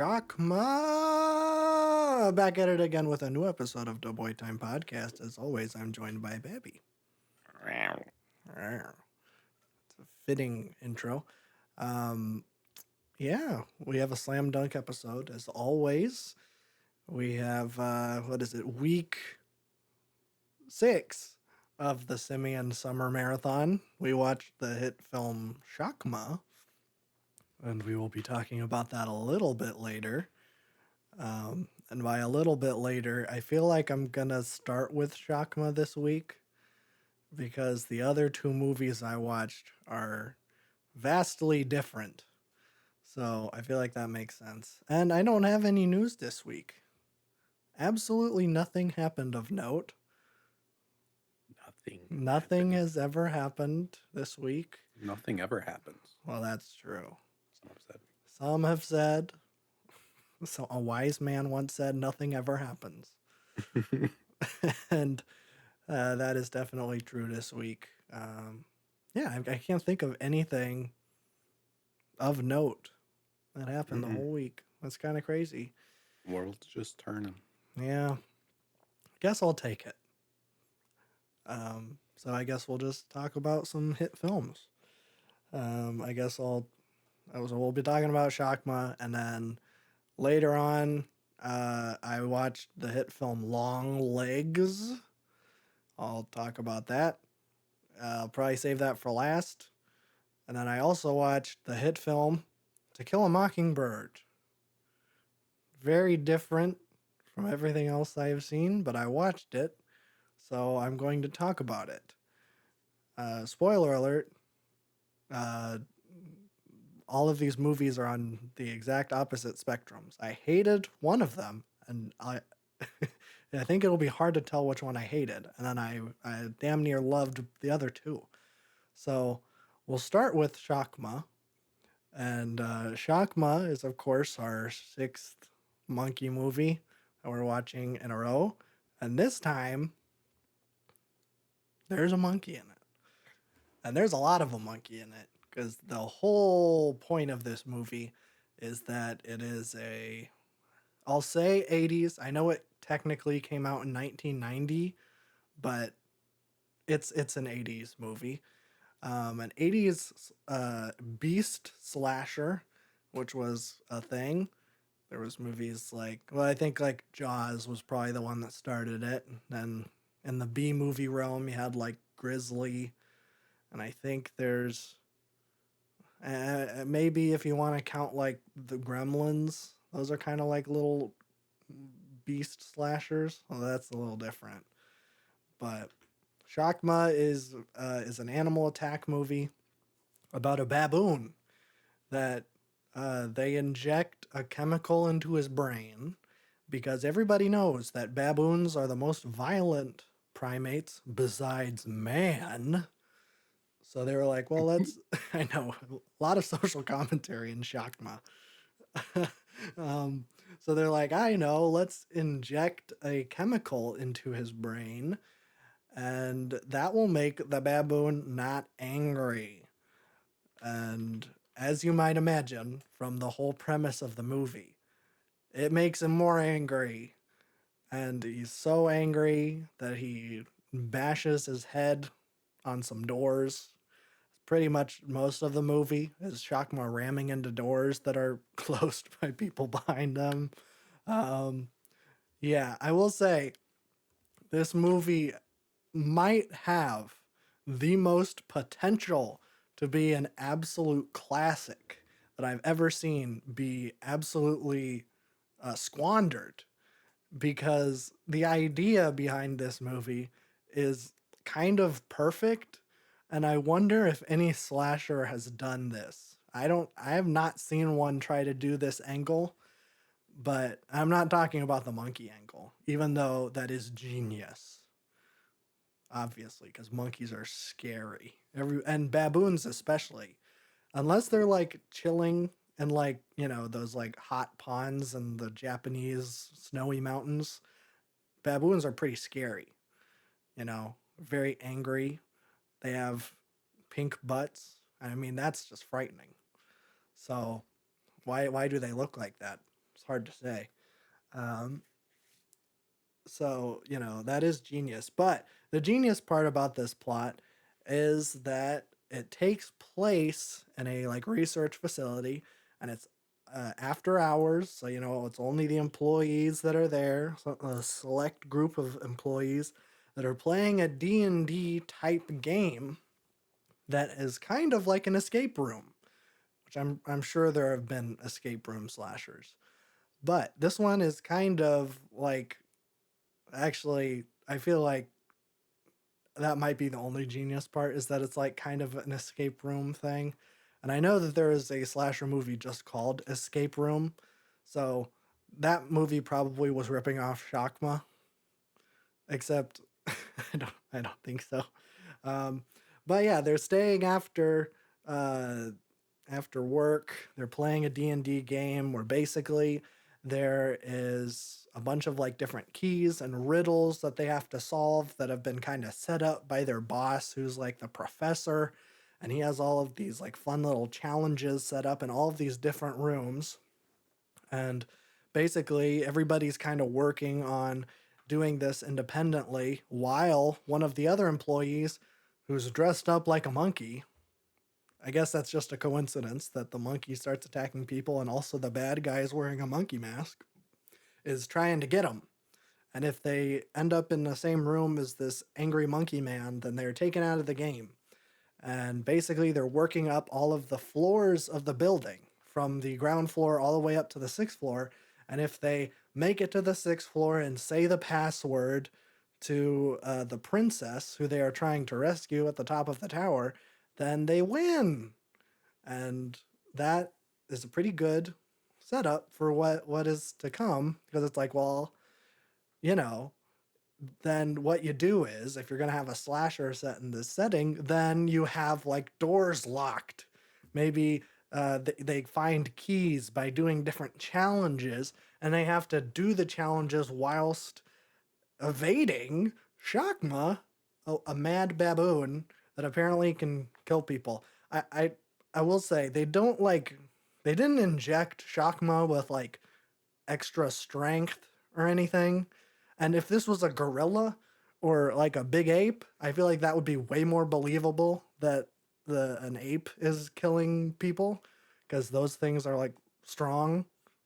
SHAKMAAAAAA! Back at it again with a new episode of the Bedtime podcast. As always, I'm joined by Babby. It's a fitting intro. Yeah, we have a slam dunk episode as always. We have week 6 of the Simian summer marathon. We watched the hit film SHAKMAAAAAA, and we will be talking about that a little bit later. And by a little bit later, I feel like I'm gonna start with SHAKMAAAAAA this week because the other two movies I watched are vastly different. So I feel like that makes sense. And I don't have any news this week. Absolutely nothing happened of note. Nothing has ever happened this week. Nothing ever happens. Well, that's true. Some have said. So a wise man once said, nothing ever happens. And that is definitely true this week. I can't think of anything of note that happened the whole week. That's kind of crazy. World's just turning. Yeah. Guess I'll take it. So I guess we'll just talk about some hit films. We'll be talking about SHAKMAAAAAA, and then later on, I watched the hit film Long Legs. I'll talk about that. I'll probably save that for last. And then I also watched the hit film To Kill a Mockingbird. Very different from everything else I've seen, but I watched it, so I'm going to talk about it. Spoiler alert, all of these movies are on the exact opposite spectrums. I hated one of them, and I think it'll be hard to tell which one I hated, and then I damn near loved the other two. So we'll start with SHAKMAAAAAA, and SHAKMAAAAAA is, of course, our 6th monkey movie that we're watching in a row, and this time there's a monkey in it. And there's a lot of a monkey in it, because the whole point of this movie is that it is I'll say 80s. I know it technically came out in 1990, but it's an 80s movie. An 80s beast slasher, which was a thing. There was movies I think like Jaws was probably the one that started it. Then in the B movie realm, you had like Grizzly. And I think there's maybe if you want to count like the Gremlins, those are kind of like little beast slashers. Well, that's a little different. But SHAKMAAAAAA is an animal attack movie about a baboon that they inject a chemical into his brain because everybody knows that baboons are the most violent primates besides man. So they were like, well, let's, I know, a lot of social commentary in SHAKMAAAAAA. So they're like, I know, let's inject a chemical into his brain, and that will make the baboon not angry. And as you might imagine from the whole premise of the movie, it makes him more angry. And he's so angry that he bashes his head on some doors. Pretty much most of the movie is SHAKMAAAAAA ramming into doors that are closed by people behind them. I will say this movie might have the most potential to be an absolute classic that I've ever seen be absolutely squandered, because the idea behind this movie is kind of perfect. And I wonder if any slasher has done this. I have not seen one try to do this angle, but I'm not talking about the monkey angle, even though that is genius. Obviously, because monkeys are scary. And baboons especially. Unless they're like chilling in like, those like hot ponds and the Japanese snowy mountains, baboons are pretty scary. Very angry. They have pink butts. I mean, that's just frightening. So why do they look like that? It's hard to say. Um, so, that is genius. But the genius part about this plot is that it takes place in a like research facility, and it's after hours. So, it's only the employees that are there, so a select group of employees that are playing a D&D type game that is kind of like an escape room, which I'm sure there have been escape room slashers. But this one is kind of like, actually, I feel like that might be the only genius part, is that it's like kind of an escape room thing. And I know that there is a slasher movie just called Escape Room. So that movie probably was ripping off Shakma, except I don't think so. Um, but yeah, they're staying uh, after work. They're playing a D&D game where basically there is a bunch of like different keys and riddles that they have to solve that have been kind of set up by their boss, who's like the professor, and he has all of these like fun little challenges set up in all of these different rooms. And basically everybody's kind of working on doing this independently, while one of the other employees, who's dressed up like a monkey, I guess that's just a coincidence that the monkey starts attacking people and also the bad guy is wearing a monkey mask, is trying to get him. And if they end up in the same room as this angry monkey man, then they're taken out of the game. And basically, they're working up all of the floors of the building from the ground floor all the way up to the sixth floor. And if they make it to the sixth floor and say the password to the princess who they are trying to rescue at the top of the tower, then they win. And that is a pretty good setup for what is to come, because it's like, well, you know, then what you do is, if you're going to have a slasher set in this setting, then you have like doors locked. Maybe they find keys by doing different challenges, and they have to do the challenges whilst evading Shakma, a mad baboon that apparently can kill people. I will say, they didn't inject Shakma with like extra strength or anything. And if this was a gorilla or like a big ape, I feel like that would be way more believable that an ape is killing people, because those things are like strong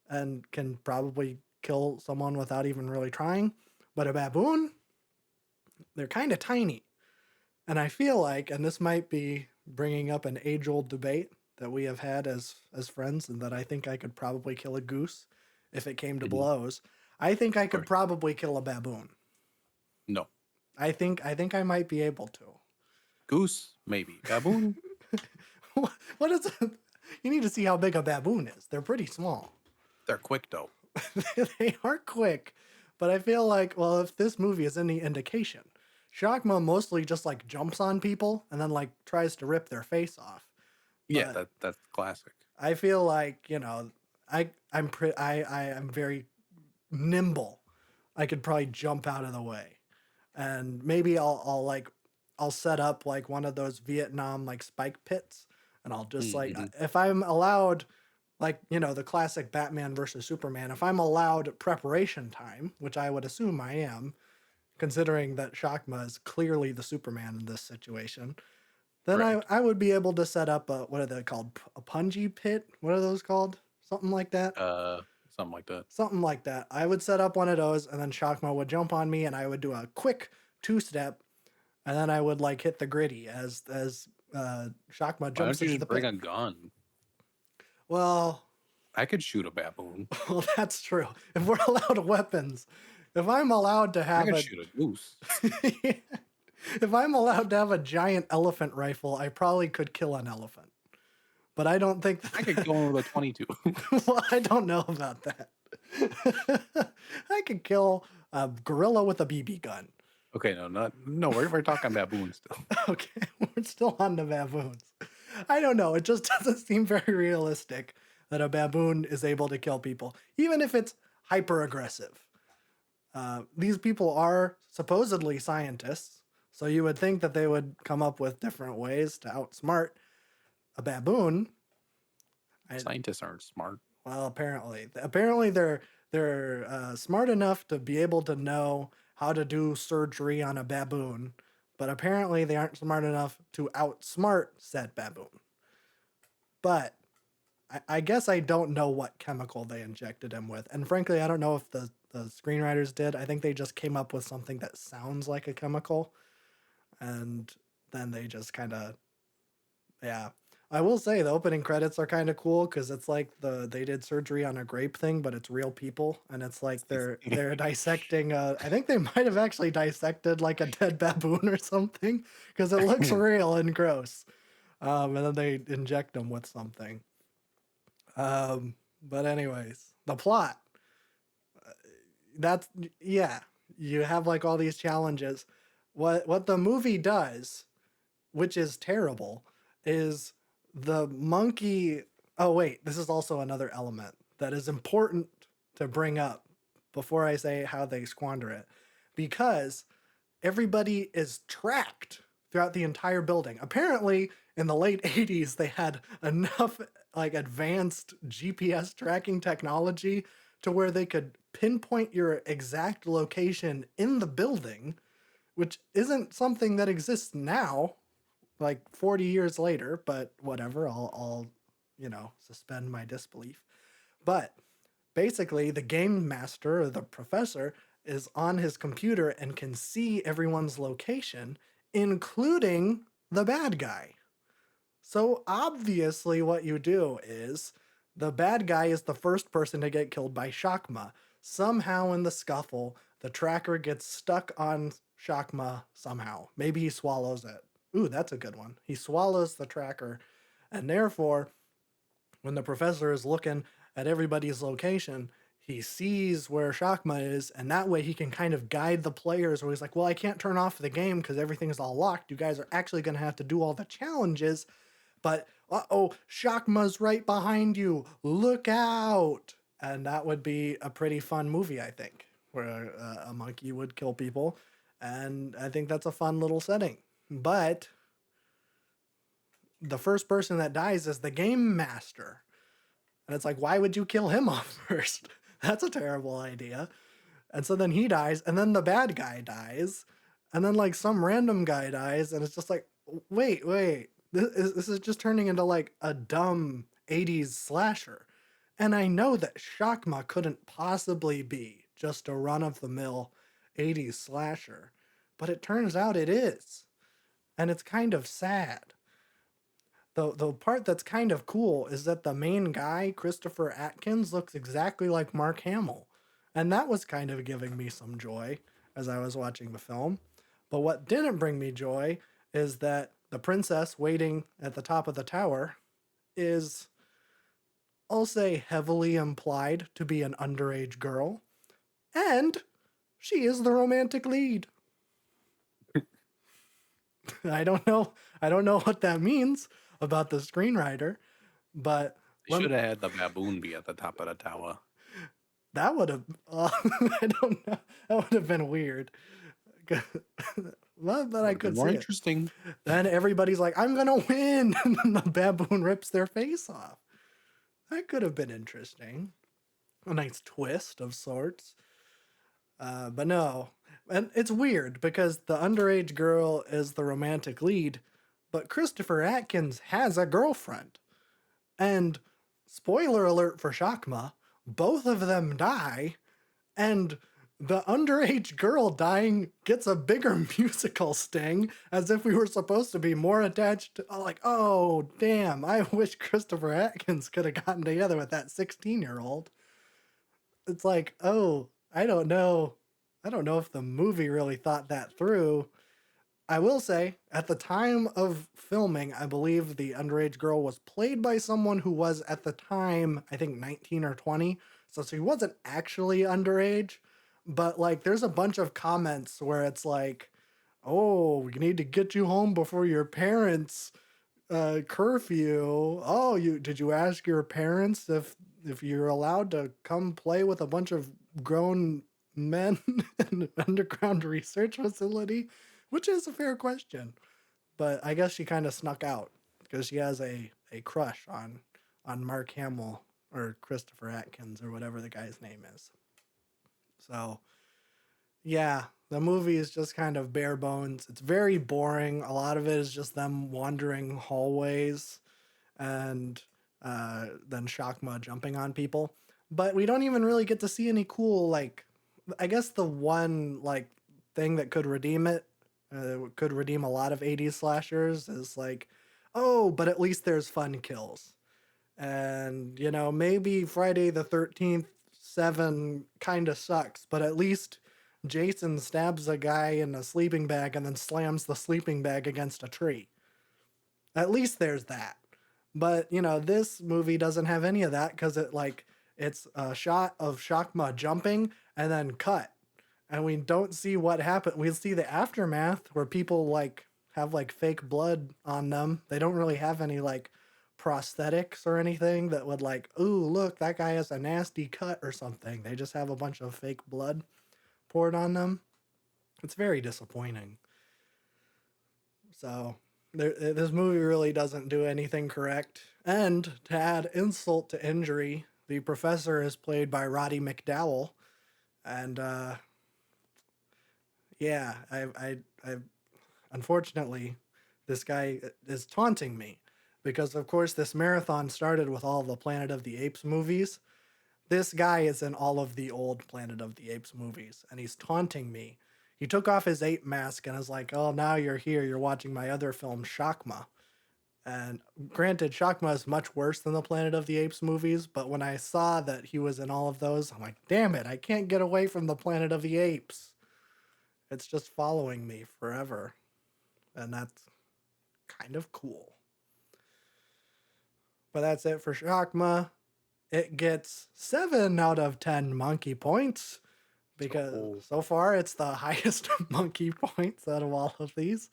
and can probably kill someone without even really trying. But a baboon, they're kind of tiny. And I feel like, and this might be bringing up an age-old debate that we have had as friends, and that I think I could probably kill a goose if it came to Mhm. blows. I think I Of could course. probably kill a baboon. No. I think I might be able to. Goose, maybe. Baboon? What is it? You need to see how big a baboon is. They're pretty small. They're quick, though. They are quick, but I feel like, well, if this movie is any indication, Shakma mostly just like jumps on people and then like tries to rip their face off. Yeah, But that's classic. I feel like, I'm very nimble. I could probably jump out of the way, and maybe I'll set up like one of those Vietnam like spike pits, and I'll just like, Mm-hmm. if I'm allowed, like, the classic Batman versus Superman, if I'm allowed preparation time, which I would assume I am, considering that Shakma is clearly the Superman in this situation, then I, Right. I would be able to set up what are they called? A punji pit? What are those called? Something like that. Uh, Something like that. Something like that. I would set up one of those, and then Shakma would jump on me, and I would do a quick two-step, and then I would like hit the gritty as Shakma Why jumps don't you into the just bring pit. a gun? Well, I could shoot a baboon. well, that's true. If we're allowed weapons, if I'm allowed to I have could a shoot a goose. if I'm allowed to have a giant elephant rifle, I probably could kill an elephant. But I don't think I could that, kill him with a 22. well, I don't know about that. I could kill a gorilla with a BB gun. Okay, no. We're talking baboons still. Okay, we're still on the baboons. I don't know. It just doesn't seem very realistic that a baboon is able to kill people, even if it's hyper aggressive. These people are supposedly scientists, so you would think that they would come up with different ways to outsmart a baboon. I, Scientists aren't smart. Well, apparently they're smart enough to be able to know how to do surgery on a baboon, but apparently they aren't smart enough to outsmart said baboon. But I guess I don't know what chemical they injected him with, and frankly, I don't know if the screenwriters did. I think they just came up with something that sounds like a chemical, and then they just kind of yeah. I will say the opening credits are kind of cool because it's like they did surgery on a grape thing, but it's real people, and it's like they're dissecting. I think they might have actually dissected like a dead baboon or something because it looks real and gross. And then they inject them with something. But anyways, the plot. That's yeah. You have like all these challenges. What the movie does, which is terrible, is the monkey. Oh, wait, this is also another element that is important to bring up before I say how they squander it. Because everybody is tracked throughout the entire building. Apparently, in the late 80s, they had enough like advanced GPS tracking technology to where they could pinpoint your exact location in the building, which isn't something that exists now like 40 years later, but whatever, I'll suspend my disbelief. But basically, the game master or the professor is on his computer and can see everyone's location, including the bad guy. So obviously, what you do is the bad guy is the first person to get killed by Shakma. Somehow in the scuffle, the tracker gets stuck on Shakma somehow. Maybe he swallows it. Ooh, that's a good one. He swallows the tracker, and therefore, when the professor is looking at everybody's location, he sees where Shakma is, and that way he can kind of guide the players where he's like, well, I can't turn off the game because everything's all locked. You guys are actually going to have to do all the challenges, but uh-oh, Shakma's right behind you. Look out. And that would be a pretty fun movie, I think, where a monkey would kill people. And I think that's a fun little setting. But the first person that dies is the game master. And it's like, why would you kill him off first? That's a terrible idea. And so then he dies, and then the bad guy dies, and then like some random guy dies, and it's just like, wait. This is just turning into like a dumb 80s slasher. And I know that Shakma couldn't possibly be just a run of the mill 80s slasher, but it turns out it is. And it's kind of sad. The part that's kind of cool is that the main guy, Christopher Atkins, looks exactly like Mark Hamill. And that was kind of giving me some joy as I was watching the film. But what didn't bring me joy is that the princess waiting at the top of the tower is, I'll say, heavily implied to be an underage girl. And she is the romantic lead. I don't know. I don't know what that means about the screenwriter, but They should have had the baboon be at the top of the tower. that would have. I don't know. That would have been weird. Well, but I Would've been could more see it. interesting. Then everybody's like, "I'm gonna win," and then the baboon rips their face off. That could have been interesting. A nice twist of sorts. But no. And it's weird because the underage girl is the romantic lead, but Christopher Atkins has a girlfriend. And spoiler alert for Shakma, both of them die, and the underage girl dying gets a bigger musical sting as if we were supposed to be more attached to, like, oh, damn, I wish Christopher Atkins could have gotten together with that 16-year-old. It's like, oh, I don't know. I don't know if the movie really thought that through. I will say, at the time of filming, I believe the underage girl was played by someone who was at the time, I think 19 or 20. So she wasn't actually underage, but like there's a bunch of comments where it's like, oh, we need to get you home before your parents curfew. Oh, you did you ask your parents if you're allowed to come play with a bunch of grown men in an underground research facility? Which is a fair question. But I guess she kind of snuck out because she has a crush on Mark Hamill or Christopher Atkins or whatever the guy's name is. So yeah, the movie is just kind of bare bones. It's very boring. A lot of it is just them wandering hallways and then Shakma jumping on people. But we don't even really get to see any cool, like, I guess the one, like, thing that could redeem it, could redeem a lot of 80s slashers is like, oh, but at least there's fun kills. And, you know, maybe Friday the 13th 7 kind of sucks, but at least Jason stabs a guy in a sleeping bag and then slams the sleeping bag against a tree. At least there's that. But, you know, this movie doesn't have any of that because it's a shot of Shakma jumping and then cut. And we don't see what happened. We see the aftermath where people like have like fake blood on them. They don't really have any like prosthetics or anything that would like, ooh, look, that guy has a nasty cut or something. They just have a bunch of fake blood poured on them. It's very disappointing. So this movie really doesn't do anything correct. And to add insult to injury, the professor is played by Roddy McDowell, and yeah, I unfortunately, this guy is taunting me because, of course, this marathon started with all the Planet of the Apes movies. This guy is in all of the old Planet of the Apes movies, and he's taunting me. He took off his ape mask and is like, "Oh, now you're here. You're watching my other film, Shakma." And granted, Shakma is much worse than the Planet of the Apes movies, but when I saw that he was in all of those, I'm like, damn it, I can't get away from the Planet of the Apes. It's just following me forever. And that's kind of cool. But that's it for Shakma. It gets 7 out of 10 monkey points because so far it's the highest monkey points out of all of these.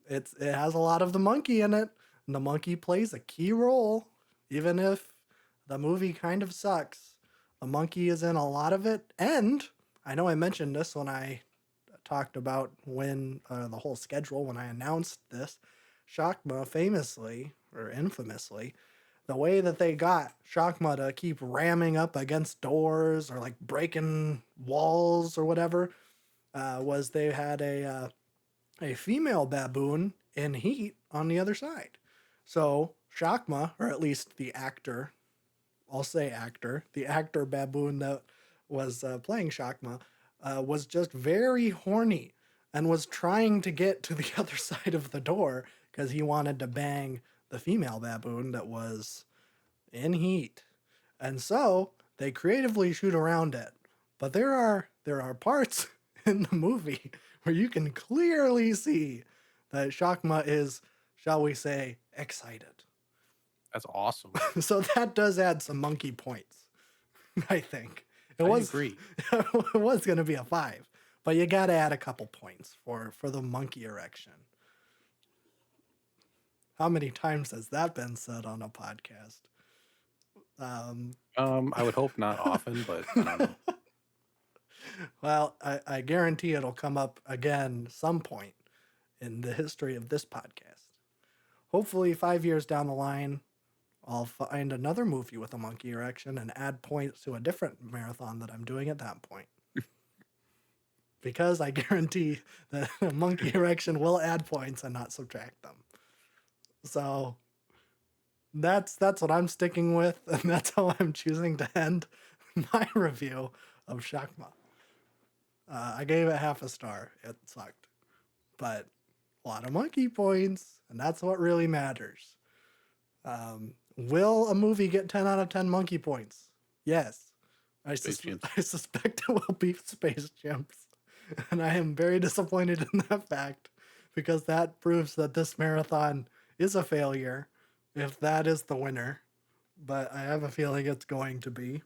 It has a lot of the monkey in it, and the monkey plays a key role, even if the movie kind of sucks. The monkey is in a lot of it, and I know I mentioned this when I talked about when the whole schedule when I announced this. Shakma famously or infamously, the way that they got Shakma to keep ramming up against doors or like breaking walls or whatever was they had a female baboon in heat on the other side. So Shakma, or at least the actor, I'll say actor, the actor baboon that was playing Shakma, was just very horny and was trying to get to the other side of the door because he wanted to bang the female baboon that was in heat. And so they creatively shoot around it. But there are parts in the movie where you can clearly see that Shakma is, shall we say, excited. That's awesome. So that does add some monkey points, I think. I agree. It was going to be a 5, but you got to add a couple points for the monkey erection. How many times has that been said on a podcast? I would hope not often, but I don't know. Well, I guarantee it'll come up again some point in the history of this podcast. Hopefully 5 years down the line, I'll find another movie with a monkey erection and add points to a different marathon that I'm doing at that point. Because I guarantee that a monkey erection will add points and not subtract them. So that's what I'm sticking with, and that's how I'm choosing to end my review of Shakma. I gave it half a star. It sucked. But a lot of monkey points, and that's what really matters. Will a movie get 10 out of 10 monkey points? Yes. I suspect it will be Space Chimps. And I am very disappointed in that fact because that proves that this marathon is a failure if that is the winner. But I have a feeling it's going to be.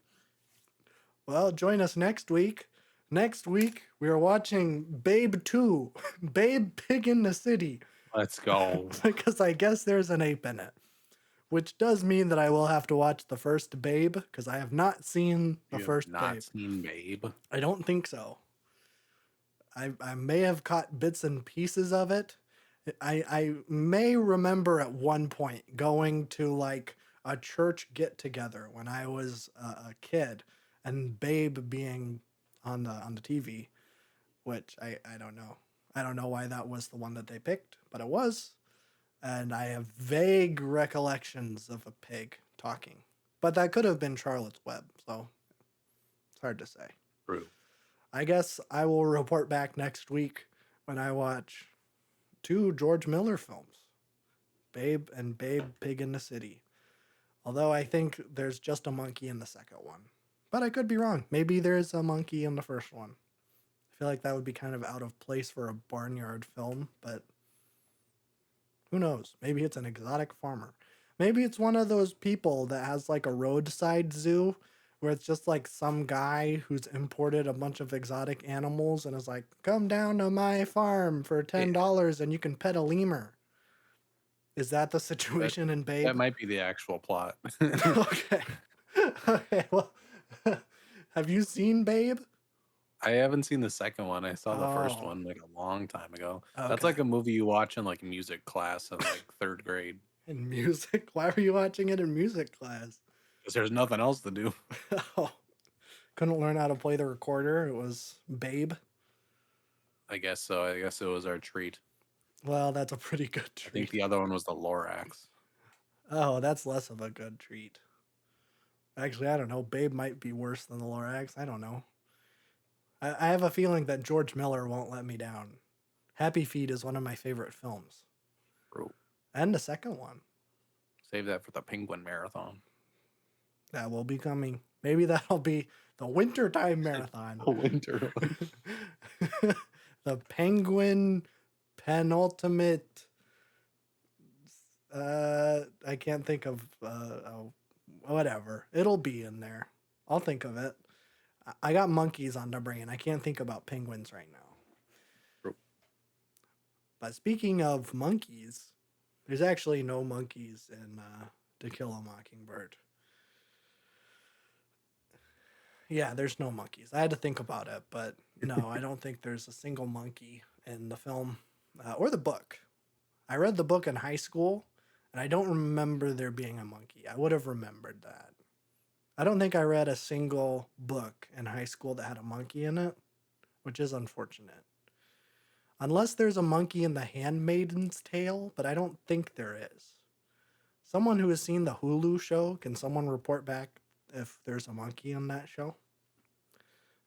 Well, join us next week. Next week, we are watching Babe 2, Babe Pig in the City. Let's go. Because I guess there's an ape in it. Which does mean that I will have to watch the first Babe, because I have not seen the first Babe. Not seen Babe? I don't think so. I may have caught bits and pieces of it. I may remember at one point going to like a church get together when I was a kid, and Babe being on the TV, which I don't know. I don't know why that was the one that they picked, but it was. And I have vague recollections of a pig talking. But that could have been Charlotte's Web, so it's hard to say. True. I guess I will report back next week when I watch 2 George Miller films, Babe and Babe Pig in the City. Although I think there's just a monkey in the second one. But I could be wrong. Maybe there's a monkey in the first one. I feel like that would be kind of out of place for a barnyard film, but who knows? Maybe it's an exotic farmer. Maybe it's one of those people that has like a roadside zoo where it's just like some guy who's imported a bunch of exotic animals and is like, come down to my farm for Yeah, $10 and you can pet a lemur. Is that the that situation in that Babe? might be the actual plot. Okay. Okay, well, have you seen Babe? I haven't seen the second one. I saw the first Oh, one like a long time ago. That's okay. like a movie you watch in like music class in like third grade In music? Why were you watching it in music class? because there's nothing else to do. Oh, couldn't learn how to play the recorder. It was Babe. I guess so. I guess it was our treat. Well, that's a pretty good I think treat. the other one was the Lorax. Oh, that's less of a good treat. Actually, I don't know. Babe might be worse than the Lorax. I don't know. I have a feeling that George Miller won't let me down. Happy Feet is one of my favorite films. Bro, And the second one. save that for the Penguin Marathon. That will be coming. Maybe that'll be the wintertime marathon. The winter one. The Penguin penultimate. I can't think of. Whatever. It'll be in there. I'll think of it. I got monkeys on the brain. I can't think about penguins right now. Bro, But speaking of monkeys, there's actually no monkeys in To Kill a Mockingbird. Yeah, there's no monkeys. I had to think about it, but no, I don't think there's a single monkey in the film or the book. I read the book in high school, and I don't remember there being a monkey. I would have remembered that. I don't think I read a single book in high school that had a monkey in it, which is unfortunate. Unless there's a monkey in The Handmaid's Tale, but I don't think there is. Someone who has seen the Hulu show, can someone report back if there's a monkey in that show?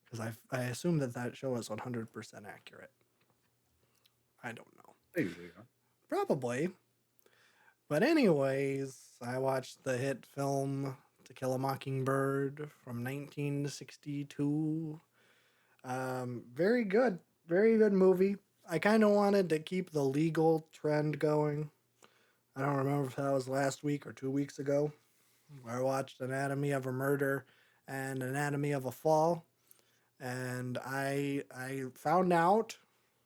Because I assume that show is 100% accurate. I don't know. they usually are. Probably. But anyways, I watched the hit film To Kill a Mockingbird from 1962. Very good. Very good movie. I kind of wanted to keep the legal trend going. I don't remember if that was last week or 2 weeks ago. I watched Anatomy of a Murder and Anatomy of a Fall. And I found out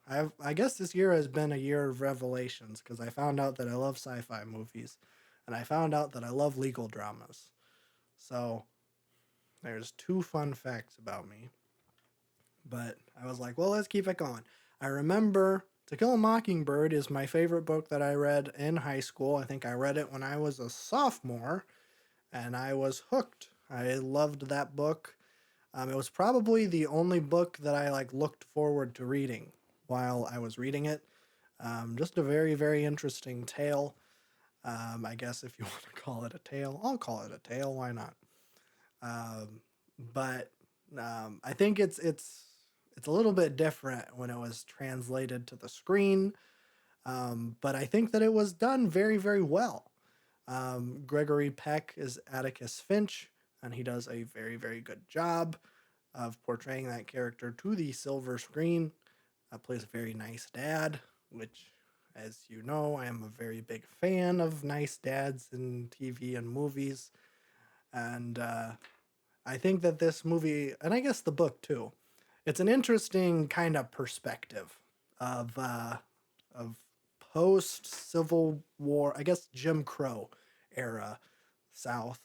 I guess this year has been a year of revelations because I found out that I love sci-fi movies and I found out that I love legal dramas. So there's 2 fun facts about me. But I was like, well, let's keep it going. I remember To Kill a Mockingbird is my favorite book that I read in high school. I think I read it when I was a sophomore and I was hooked. I loved that book. It was probably the only book that I like looked forward to reading while I was reading it. Just a very, very interesting tale. I guess if you want to call it a tale, I'll call it a tale. Why not? But I think it's a little bit different when it was translated to the screen. But I think that it was done very, very well. Gregory Peck is Atticus Finch, and he does a very, very good job of portraying that character to the silver screen. Plays a very nice dad, which, as you know, I am a very big fan of nice dads in TV and movies. And I think that this movie, and I guess the book too, it's an interesting kind of perspective of post Civil War, I guess Jim Crow era South.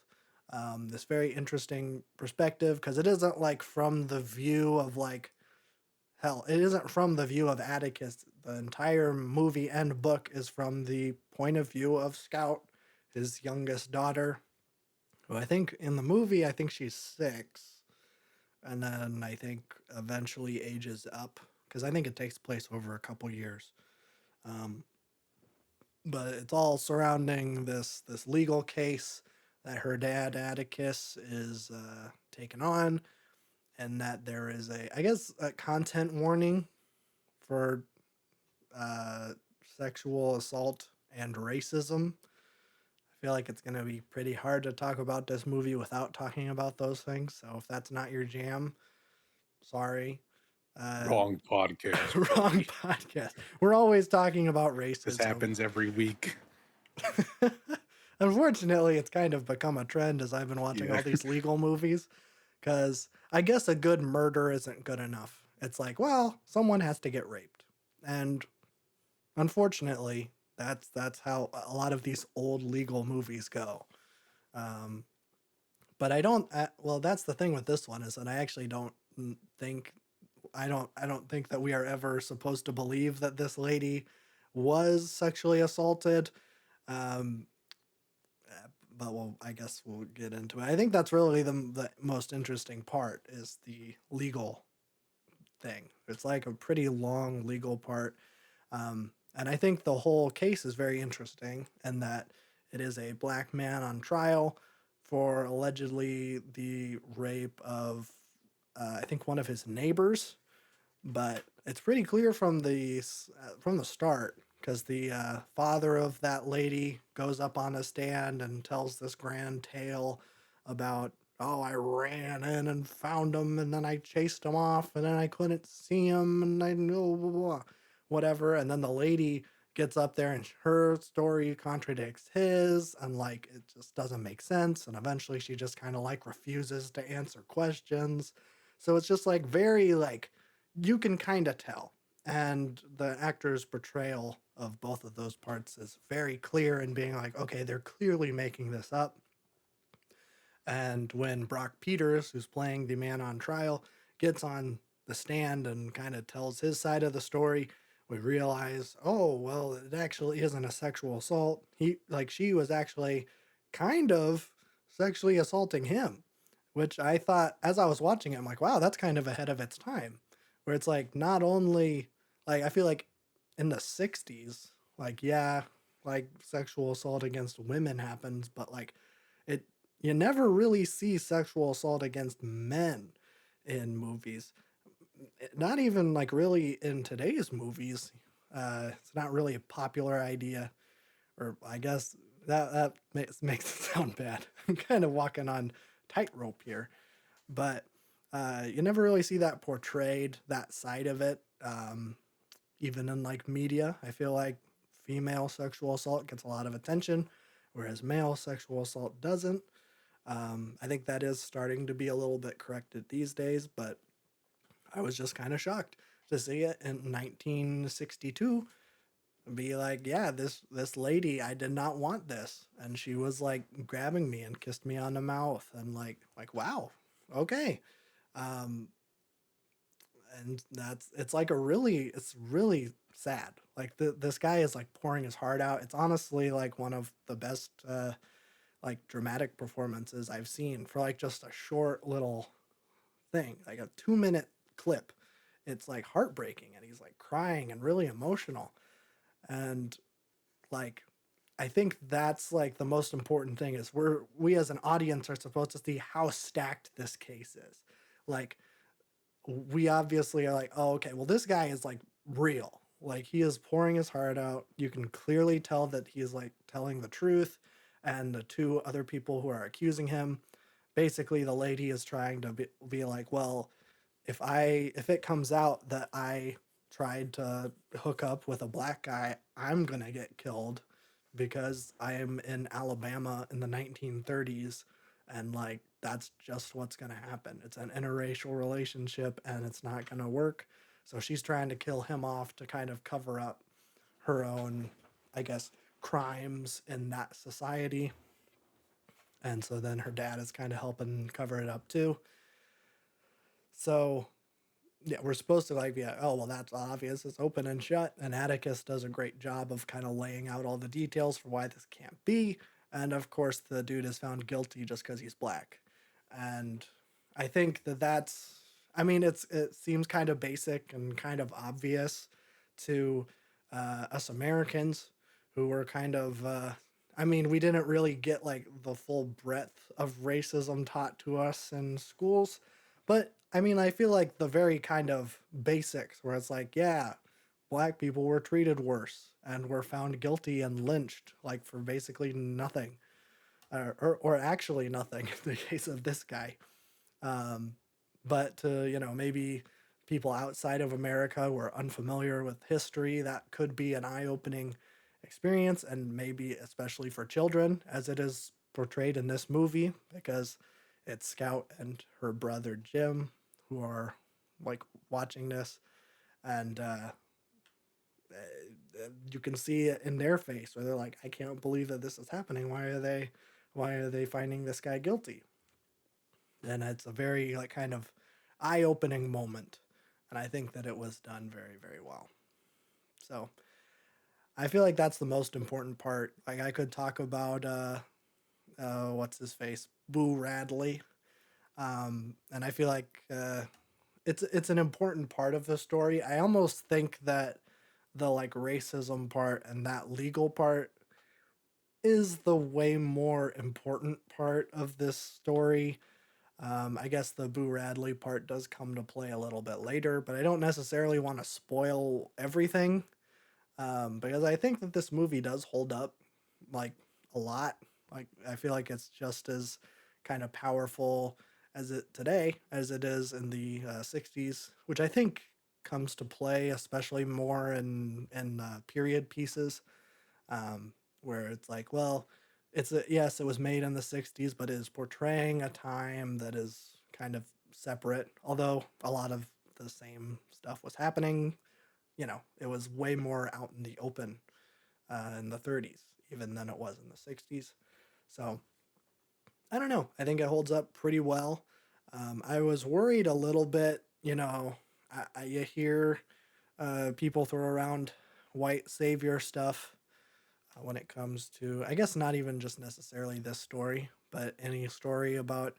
This very interesting perspective because it isn't like from the view of like hell. It isn't from the view of Atticus. The entire movie and book is from the point of view of Scout, his youngest daughter. Well, I think in the movie, I think she's 6, and then I think eventually ages up because I think it takes place over a couple years. Um, but it's all surrounding this legal case that her dad Atticus is taking on, and that there is I guess a content warning for uh, sexual assault and racism. I feel like it's gonna be pretty hard to talk about this movie without talking about those things. So if that's not your jam, sorry. Wrong podcast, Wrong buddy. podcast. We're always talking about This racism. happens every week. Unfortunately, it's kind of become a trend as I've been watching Yeah. all these legal movies. Because I guess a good murder isn't good enough. It's like, well, someone has to get raped, and unfortunately, that's how a lot of these old legal movies go. Um, but I don't. Well, that's the thing with this one is that I actually don't think I don't think that we are ever supposed to believe that this lady was sexually assaulted. Um, but I guess we'll get into it. I think that's really the most interesting part is the legal thing. It's like a pretty long legal part. And I think the whole case is very interesting in that it is a black man on trial for allegedly the rape of, I think, one of his neighbors. But it's pretty clear from the start because the father of that lady goes up on a stand and tells this grand tale about, oh, I ran in and found him and then I chased him off and then I couldn't see him and I knew blah, blah, blah, whatever. And then the lady gets up there and her story contradicts his and like it just doesn't make sense. And eventually she just kind of like refuses to answer questions. So it's just like very like you can kind of tell. And the actor's portrayal of both of those parts is very clear in being like, okay, they're clearly making this up. And when Brock Peters, who's playing the man on trial, gets on the stand and kind of tells his side of the story, we realize, oh, well, it actually isn't a sexual assault. She was actually kind of sexually assaulting him, which I thought as I was watching it, I'm like, wow, that's kind of ahead of its time. Where it's like, not only, like, I feel like in the 60s, like, yeah, like sexual assault against women happens, but like, it you never really see sexual assault against men in movies. Not even like really in today's movies. It's not really a popular idea, or I guess that makes it sound bad. I'm kind of walking on tightrope here, but you never really see that portrayed, that side of it. Even in like media, I feel like female sexual assault gets a lot of attention, whereas male sexual assault doesn't. I think that is starting to be a little bit corrected these days, but I was just kind of shocked to see it in 1962 and be like, yeah, this lady, I did not want this, and she was like grabbing me and kissed me on the mouth, and like wow, okay, um, and it's like it's really sad. Like this guy is like pouring his heart out. It's honestly like one of the best like dramatic performances I've seen for like just a short little thing, like a 2 minute clip. It's like heartbreaking and he's like crying and really emotional. And like I think that's like the most important thing is we as an audience are supposed to see how stacked this case is. Like we obviously are like, oh, okay, well, this guy is like real. Like he is pouring his heart out. You can clearly tell that he is like telling the truth. And the two other people who are accusing him, basically, the lady is trying to be like, well, if it comes out that I tried to hook up with a black guy, I'm gonna get killed because I am in Alabama in the 1930s, and like that's just what's gonna happen. It's an interracial relationship, and it's not gonna work. So she's trying to kill him off to kind of cover up her own, I guess, crimes in that society. And so then her dad is kind of helping cover it up too. So yeah, we're supposed to like, yeah, oh, well, that's obvious. It's open and shut. And Atticus does a great job of kind of laying out all the details for why this can't be. and of course the dude is found guilty just because he's black. And I think that that's, I mean, it seems kind of basic and kind of obvious to us Americans who were kind of I mean, we didn't really get like the full breadth of racism taught to us in schools, but I mean, I feel like the very kind of basics where it's like, yeah, black people were treated worse and were found guilty and lynched like for basically nothing, or actually nothing in the case of this guy. Um, but to, maybe people outside of America who are unfamiliar with history, that could be an eye opening experience, and maybe especially for children, as it is portrayed in this movie, because it's Scout and her brother Jim who are like watching this, and you can see it in their face where they're like, I can't believe that this is happening. Why are they finding this guy guilty? And it's a very like kind of eye-opening moment, and I think that it was done very, very well. So I feel like that's the most important part. Like I could talk about what's his face, Boo Radley, and I feel like it's an important part of the story. I almost think that the like racism part and that legal part is the way more important part of this story. I guess the Boo Radley part does come to play a little bit later, but I don't necessarily want to spoil everything, because I think that this movie does hold up like a lot. Like I feel like it's just as kind of powerful as it today as it is in the '60s, which I think comes to play especially more in period pieces, where it's like, well, yes, it was made in the '60s, but it is portraying a time that is kind of separate. Although a lot of the same stuff was happening, it was way more out in the open in the '30s, even than it was in the '60s. So I don't know. I think it holds up pretty well. I was worried a little bit. You hear people throw around white savior stuff when it comes to, I guess, not even just necessarily this story, but any story about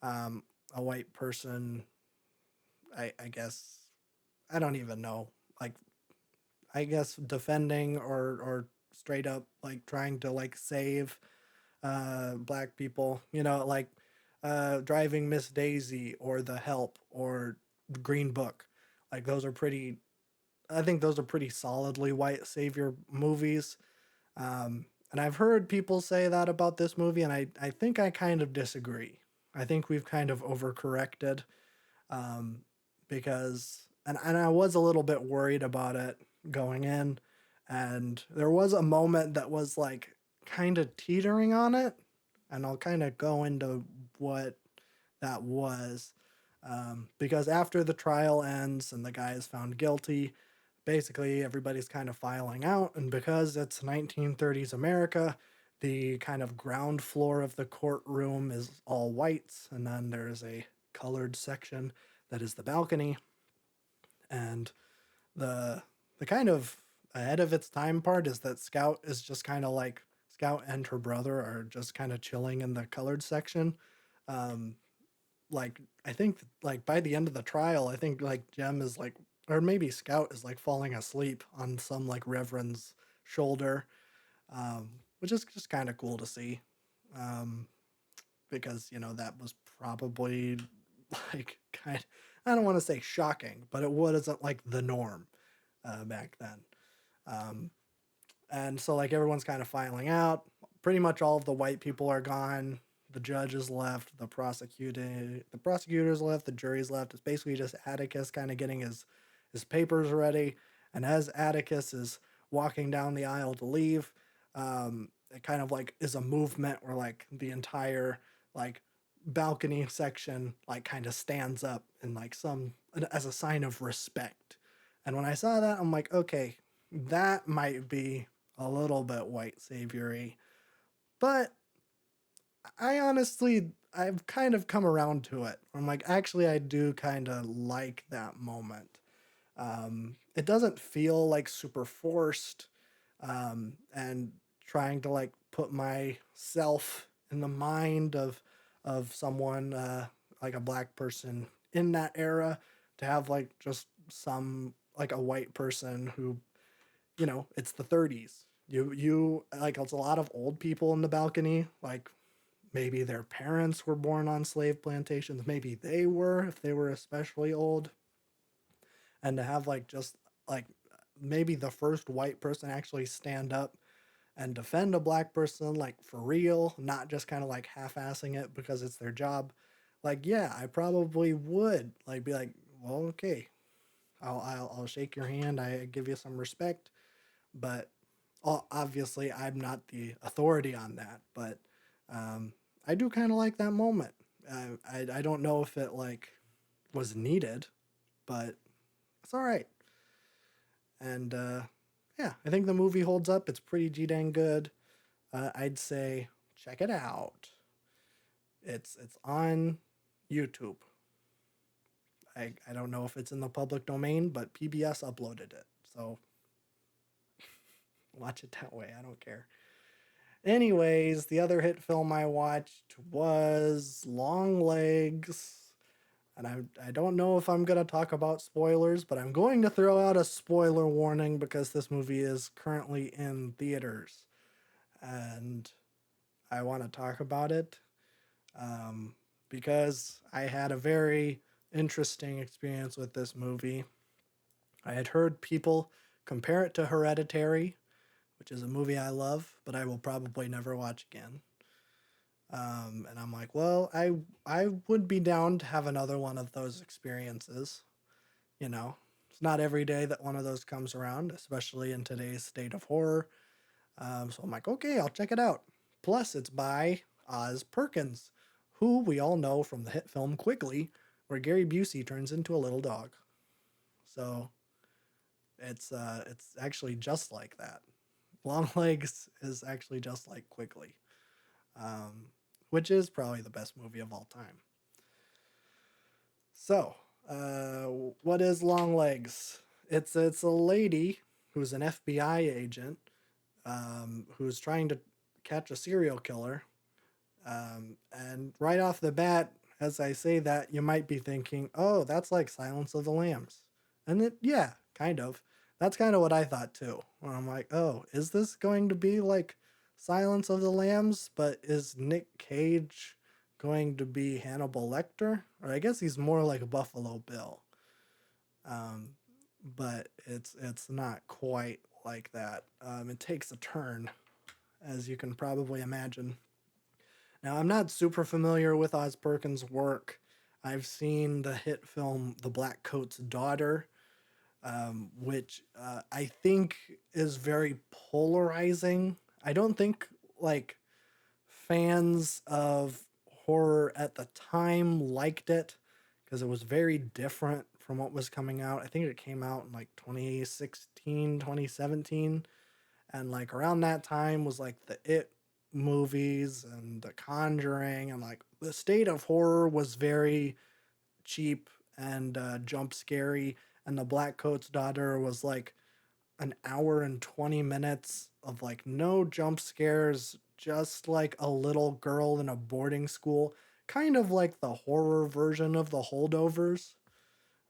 a white person. I guess I don't even know. Like, I guess defending or straight up like trying to like save black people, like driving Miss Daisy or The Help or Green Book. Like those are pretty, I think those are pretty solidly white savior movies. And I've heard people say that about this movie, and I think I kind of disagree. I think we've kind of overcorrected, um, because, and I was a little bit worried about it going in, and there was a moment that was like kind of teetering on it, and I'll kind of go into what that was. Because after the trial ends and the guy is found guilty, basically everybody's kind of filing out, and because it's 1930s America, the kind of ground floor of the courtroom is all whites, and then there's a colored section that is the balcony. And the the kind of ahead of its time part is that Scout is just kind of like, Scout and her brother are just kind of chilling in the colored section. Um, like I think like by the end of the trial, I think like Jem is like, or maybe Scout is like falling asleep on some like reverend's shoulder, which is just kind of cool to see, um, because that was probably like kind. I don't want to say shocking, but it wasn't like the norm back then. Um, and so like everyone's kind of filing out. Pretty much all of the white people are gone. The judge is left. The prosecutors left. The jury's left. It's basically just Atticus kind of getting his papers ready. And as Atticus is walking down the aisle to leave, it kind of like is a movement where like the entire like balcony section like kind of stands up in like some, as a sign of respect. And when I saw that, I'm like, okay, that might be a little bit white saviory, but I've kind of come around to it. I'm like, actually, I do kind of like that moment. It doesn't feel like super forced, and trying to like put myself in the mind of someone like a black person in that era, to have like just some like a white person who, you know, it's the 30s. You like, it's a lot of old people in the balcony, like maybe their parents were born on slave plantations, maybe they were, if they were especially old. And to have like just like maybe the first white person actually stand up and defend a black person like for real, not just kind of like half-assing it because it's their job. Like, yeah, I probably would like be like, well, okay, I'll shake your hand, I give you some respect, but obviously I'm not the authority on that. But um, I do kind of like that moment. I don't know if it like was needed, but it's all right. And yeah, I think the movie holds up. It's pretty g dang good. I'd say check it out. It's on YouTube. I don't know if it's in the public domain, but PBS uploaded it, so watch it that way. I don't care. Anyways, the other hit film I watched was Long Legs. And I don't know if I'm going to talk about spoilers, but I'm going to throw out a spoiler warning because this movie is currently in theaters. And I want to talk about it because I had a very interesting experience with this movie. I had heard people compare it to Hereditary, which is a movie I love, but I will probably never watch again. And I'm like, well, I would be down to have another one of those experiences. You know, it's not every day that one of those comes around, especially in today's state of horror. So I'm like, okay, I'll check it out. Plus, it's by Oz Perkins, who we all know from the hit film Quigley, where Gary Busey turns into a little dog. So it's actually just like that. Long Legs is actually just like Quigley, um, which is probably the best movie of all time. So, what is Long Legs? It's a lady who's an FBI agent who's trying to catch a serial killer. And right off the bat, as I say that, you might be thinking, "Oh, that's like Silence of the Lambs," and yeah, kind of. That's kind of what I thought too. Where I'm like, "Oh, is this going to be like Silence of the Lambs? But is Nick Cage going to be Hannibal Lecter? Or I guess he's more like Buffalo Bill." Um, but it's not quite like that. It takes a turn, as you can probably imagine. Now, I'm not super familiar with Oz Perkins' work. I've seen the hit film The Black Coat's Daughter, which I think is very polarizing. I don't think like fans of horror at the time liked it because it was very different from what was coming out. I think it came out in like 2016, 2017. And like around that time was like the It movies and The Conjuring, and like the state of horror was very cheap and jump scary. And The Black Coat's Daughter was like an hour and 20 minutes of like no jump scares, just like a little girl in a boarding school, kind of like the horror version of The Holdovers,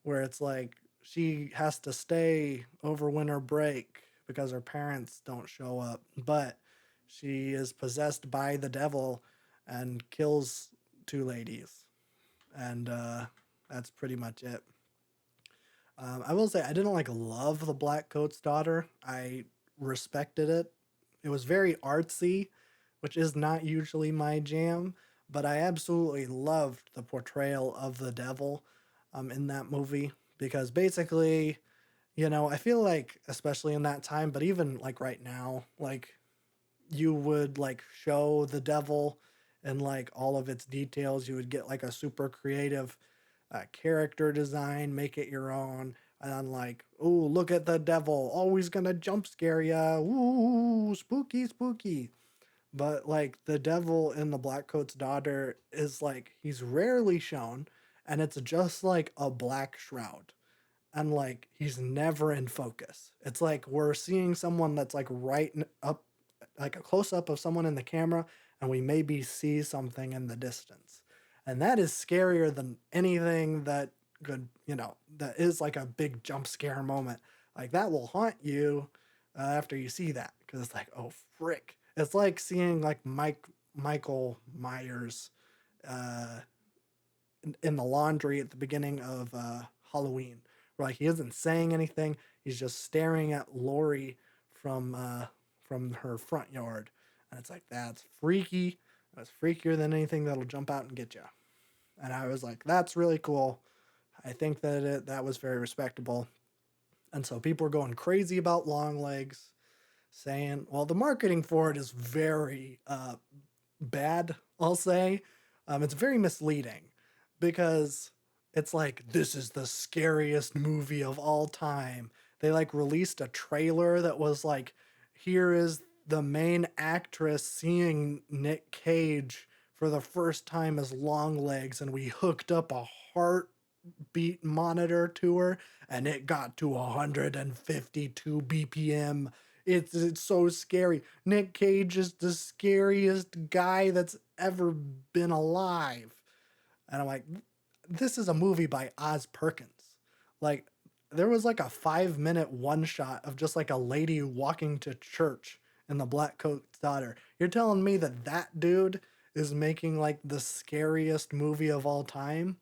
where it's like she has to stay over winter break because her parents don't show up, but she is possessed by the devil and kills two ladies. And that's pretty much it. I will say I didn't like love The Black Coat's Daughter. I respected it. It was very artsy, which is not usually my jam, but I absolutely loved the portrayal of the devil in that movie because basically, you know, I feel like especially in that time, but even like right now, like you would like show the devil and like all of its details. You would get like a super creative character design, make it your own. And then like, oh, look at the devil, always gonna jump scare ya. Ooh, spooky, spooky. But like the devil in The Black Coat's Daughter is like he's rarely shown, and it's just like a black shroud, and like he's never in focus. It's like we're seeing someone that's like right up like a close up of someone in the camera, and we maybe see something in the distance. And that is scarier than anything that could, that is like a big jump scare moment. Like that will haunt you after you see that, because it's like, oh frick. It's like seeing like Michael Myers uh, in the laundry at the beginning of Halloween, where like he isn't saying anything, he's just staring at Lori from her front yard, and it's like that's freaky. That's freakier than anything that'll jump out and get you. And I was like, that's really cool. I think that was very respectable. And so people were going crazy about long legs, saying, well, the marketing for it is very bad, I'll say. It's very misleading because it's like, this is the scariest movie of all time. They like released a trailer that was like, here is the main actress seeing Nick Cage for the first time as Longlegs, and we hooked up a heartbeat monitor to her, and it got to 152 BPM. It's so scary. Nick Cage is the scariest guy that's ever been alive. And I'm like, this is a movie by Oz Perkins. Like, there was like a 5-minute one shot of just like a lady walking to church in the Black Coat's Daughter. You're telling me that that dude is making like the scariest movie of all time?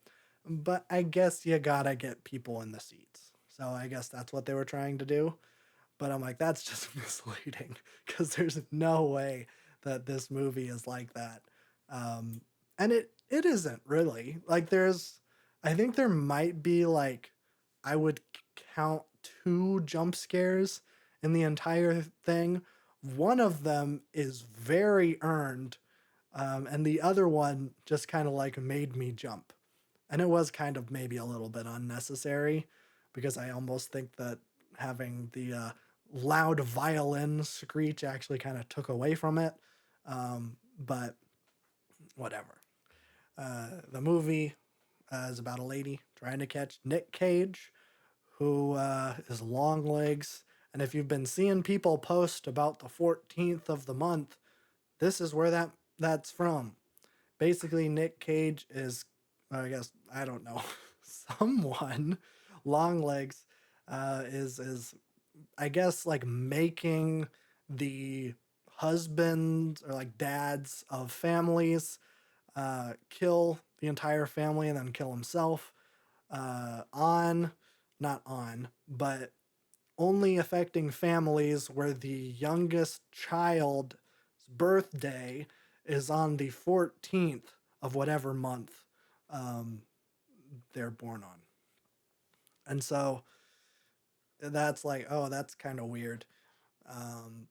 But I guess you gotta get people in the seats. So I guess that's what they were trying to do. But I'm like, that's just misleading, because there's no way that this movie is like that. And it isn't really. Like I think there might be like, I would count 2 jump scares in the entire thing. One of them is very earned, and the other one just kind of like made me jump. And it was kind of maybe a little bit unnecessary, because I almost think that having the loud violin screech actually kind of took away from it. But whatever. The movie is about a lady trying to catch Nick Cage, who is long legs. And if you've been seeing people post about the 14th of the month, this is where that's from. Basically, Nick Cage is, I guess, I don't know, someone, long legs, is I guess like making the husbands or like dads of families kill the entire family and then kill himself on, not on, but only affecting families where the youngest child's birthday is on the 14th of whatever month um, they're born on. And so that's like, oh, that's kind of weird. Um,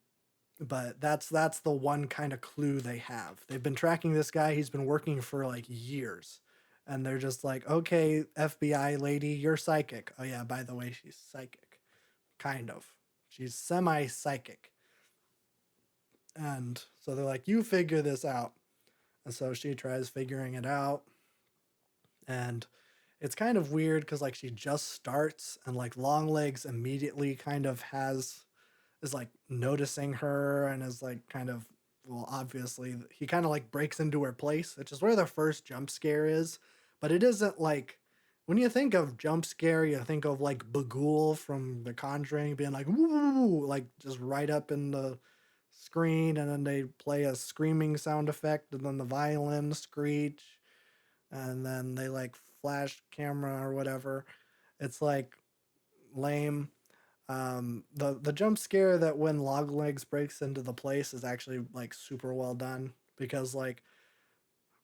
but that's the one kind of clue they have. They've been tracking this guy. He's been working for like years. And they're just like, okay, FBI lady, you're psychic. Oh, yeah, by the way, she's psychic. Kind of. She's semi psychic. And so they're like, you figure this out. And so she tries figuring it out. And it's kind of weird because like she just starts, and like Longlegs immediately kind of is like noticing her, and is like kind of, well, obviously he kind of like breaks into her place, which is where the first jump scare is. But it isn't like, when you think of jump scare, you think of like Bagul from The Conjuring being like, woo, like just right up in the screen, and then they play a screaming sound effect, and then the violin screech, and then they like flash camera or whatever. It's like lame. The jump scare that when Longlegs breaks into the place is actually like super well done, because like,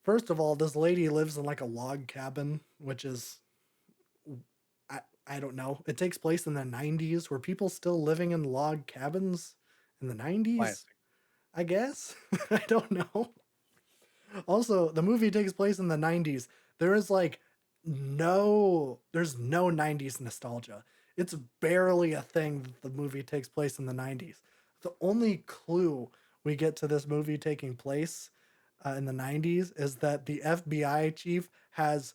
first of all, this lady lives in like a log cabin, which is, I don't know. It takes place in the 90s. Were people still living in log cabins in the 90s? Classic. I guess. I don't know. Also, the movie takes place in the 90s. There is like there's no 90s nostalgia. It's barely a thing that the movie takes place in the 90s. The only clue we get to this movie taking place in the 90s is that the FBI chief has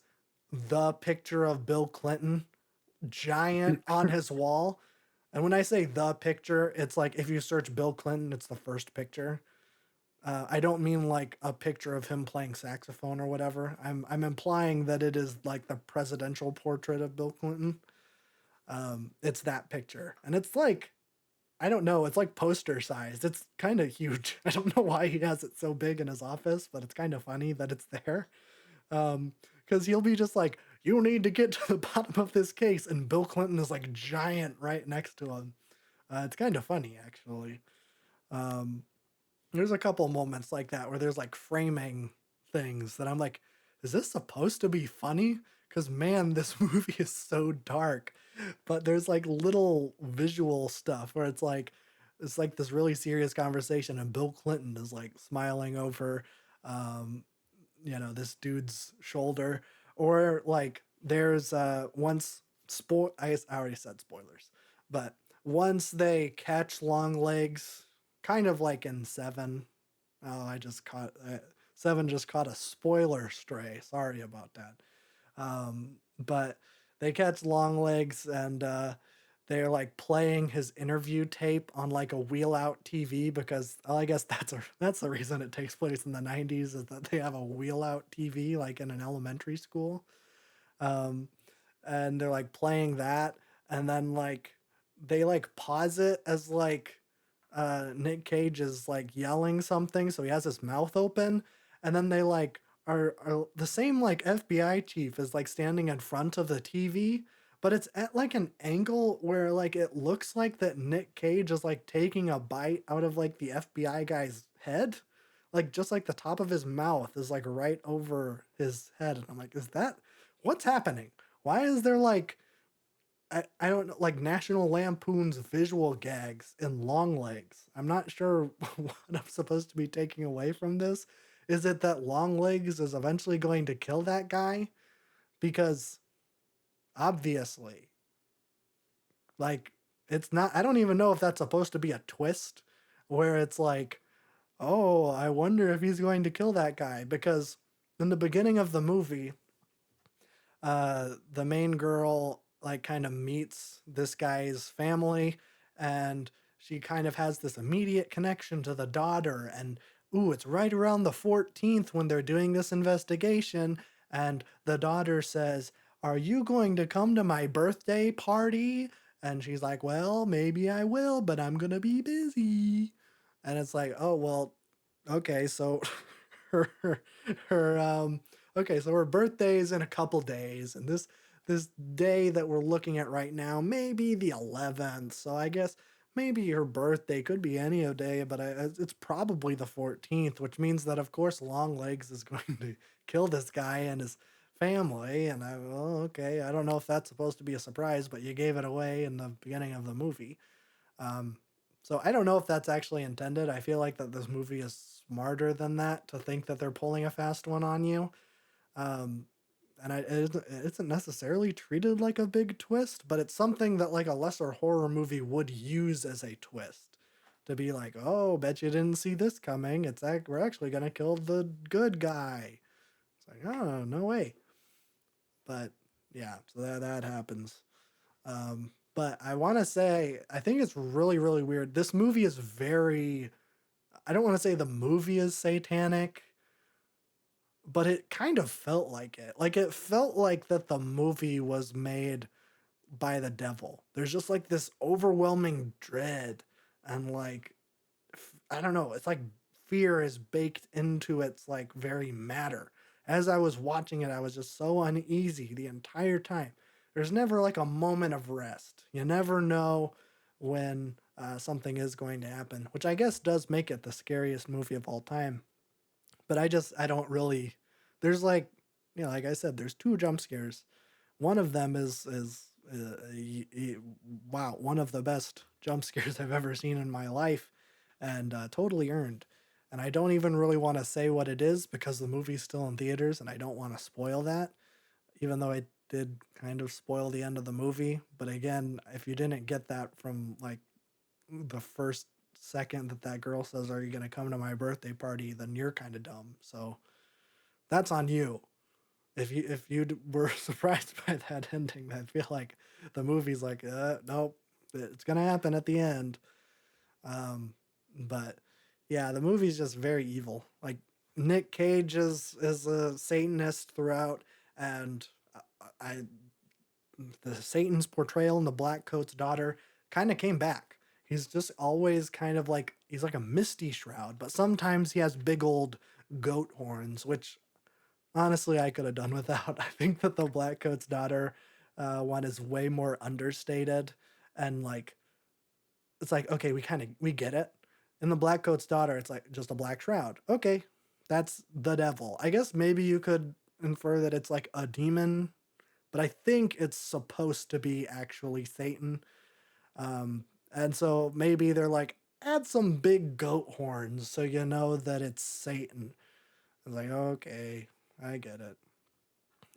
the picture of Bill Clinton giant on his wall. And when I say the picture, it's like if you search Bill Clinton, it's the first picture. I don't mean like a picture of him playing saxophone or whatever. I'm implying that it is like the presidential portrait of Bill Clinton. It's that picture, and it's like I don't know. It's like poster sized. It's kind of huge. I don't know why he has it so big in his office, but it's kind of funny that it's there. Because he'll be just like, "You need to get to the bottom of this case," and Bill Clinton is like giant right next to him. It's kind of funny actually. Um, there's a couple moments like that where there's like framing things that I'm like, is this supposed to be funny? Because man, this movie is so dark. But there's like little visual stuff where it's like this really serious conversation, and Bill Clinton is like smiling over, um, this dude's shoulder, or like there's I already said spoilers, but once they catch long legs, kind of like in Seven. Oh, I just caught Seven just caught a spoiler stray. Sorry about that. But they catch long legs, and they're like playing his interview tape on like a wheel out TV because well, I guess that's the reason it takes place in the 90s is that they have a wheel out TV like in an elementary school. Um, and they're like playing that, and then like they like pause it as like Nick Cage is like yelling something, so he has his mouth open, and then they like are the same like FBI chief is like standing in front of the TV, but it's at like an angle where like it looks like that Nick Cage is like taking a bite out of like the FBI guy's head. Like just like the top of his mouth is like right over his head. And I'm like, is that what's happening? Why is there like I don't know, like National Lampoon's visual gags in long legs. I'm not sure what I'm supposed to be taking away from this. Is it that long legs is eventually going to kill that guy? Because obviously, like, it's not, I don't even know if that's supposed to be a twist where it's like, oh, I wonder if he's going to kill that guy. Because in the beginning of the movie, the main girl like kind of meets this guy's family, and she kind of has this immediate connection to the daughter, and ooh, it's right around the 14th when they're doing this investigation, and the daughter says, "Are you going to come to my birthday party?" And she's like, "Well, maybe I will, but I'm going to be busy." And it's like, "Oh, well, okay, so her her, her okay, so her birthday is in a couple days, and this day that we're looking at right now may be the 11th. So I guess maybe her birthday could be any day, but it's probably the 14th, which means that of course Longlegs is going to kill this guy and his family. And well, okay, I don't know if that's supposed to be a surprise, but you gave it away in the beginning of the movie. Um, so I don't know if that's actually intended. I feel like that this movie is smarter than that to think that they're pulling a fast one on you. Um, and it isn't necessarily treated like a big twist, but it's something that like a lesser horror movie would use as a twist to be like, oh, bet you didn't see this coming. We're actually gonna kill the good guy. It's like, oh, no way. But yeah, so that happens. But I want to say, I think it's really, really weird. This movie is very, I don't want to say the movie is satanic, but it kind of felt like it. Like it felt like that the movie was made by the devil. There's just like this overwhelming dread and like I don't know, it's like fear is baked into its like very matter. As I was watching it, I was just so uneasy the entire time. There's never like a moment of rest. You never know when something is going to happen, which I guess does make it the scariest movie of all time. But I don't really. There's like, like I said, there's two jump scares. One of them is wow, one of the best jump scares I've ever seen in my life, and totally earned. And I don't even really want to say what it is because the movie's still in theaters, and I don't want to spoil that, even though it did kind of spoil the end of the movie. But again, if you didn't get that from like the first second that that girl says, "Are you gonna come to my birthday party?" then you're kind of dumb. So that's on you. If you were surprised by that ending, I feel like the movie's like, nope, It's gonna happen at the end. Um, but yeah, the movie's just very evil. Like Nick Cage is a Satanist throughout, and I the Satan's portrayal in the Black Coat's daughter kind of came back. He's just always kind of like he's like a misty shroud, but sometimes he has big old goat horns, which honestly I could have done without. I think that the Black Coat's daughter one is way more understated and like it's like okay, we get it. In the Black Coat's daughter, it's like just a black shroud. Okay, that's the devil. I guess maybe you could infer that it's like a demon, but I think it's supposed to be actually Satan. And so maybe they're like, add some big goat horns so you know that it's Satan. I was like, okay, I get it.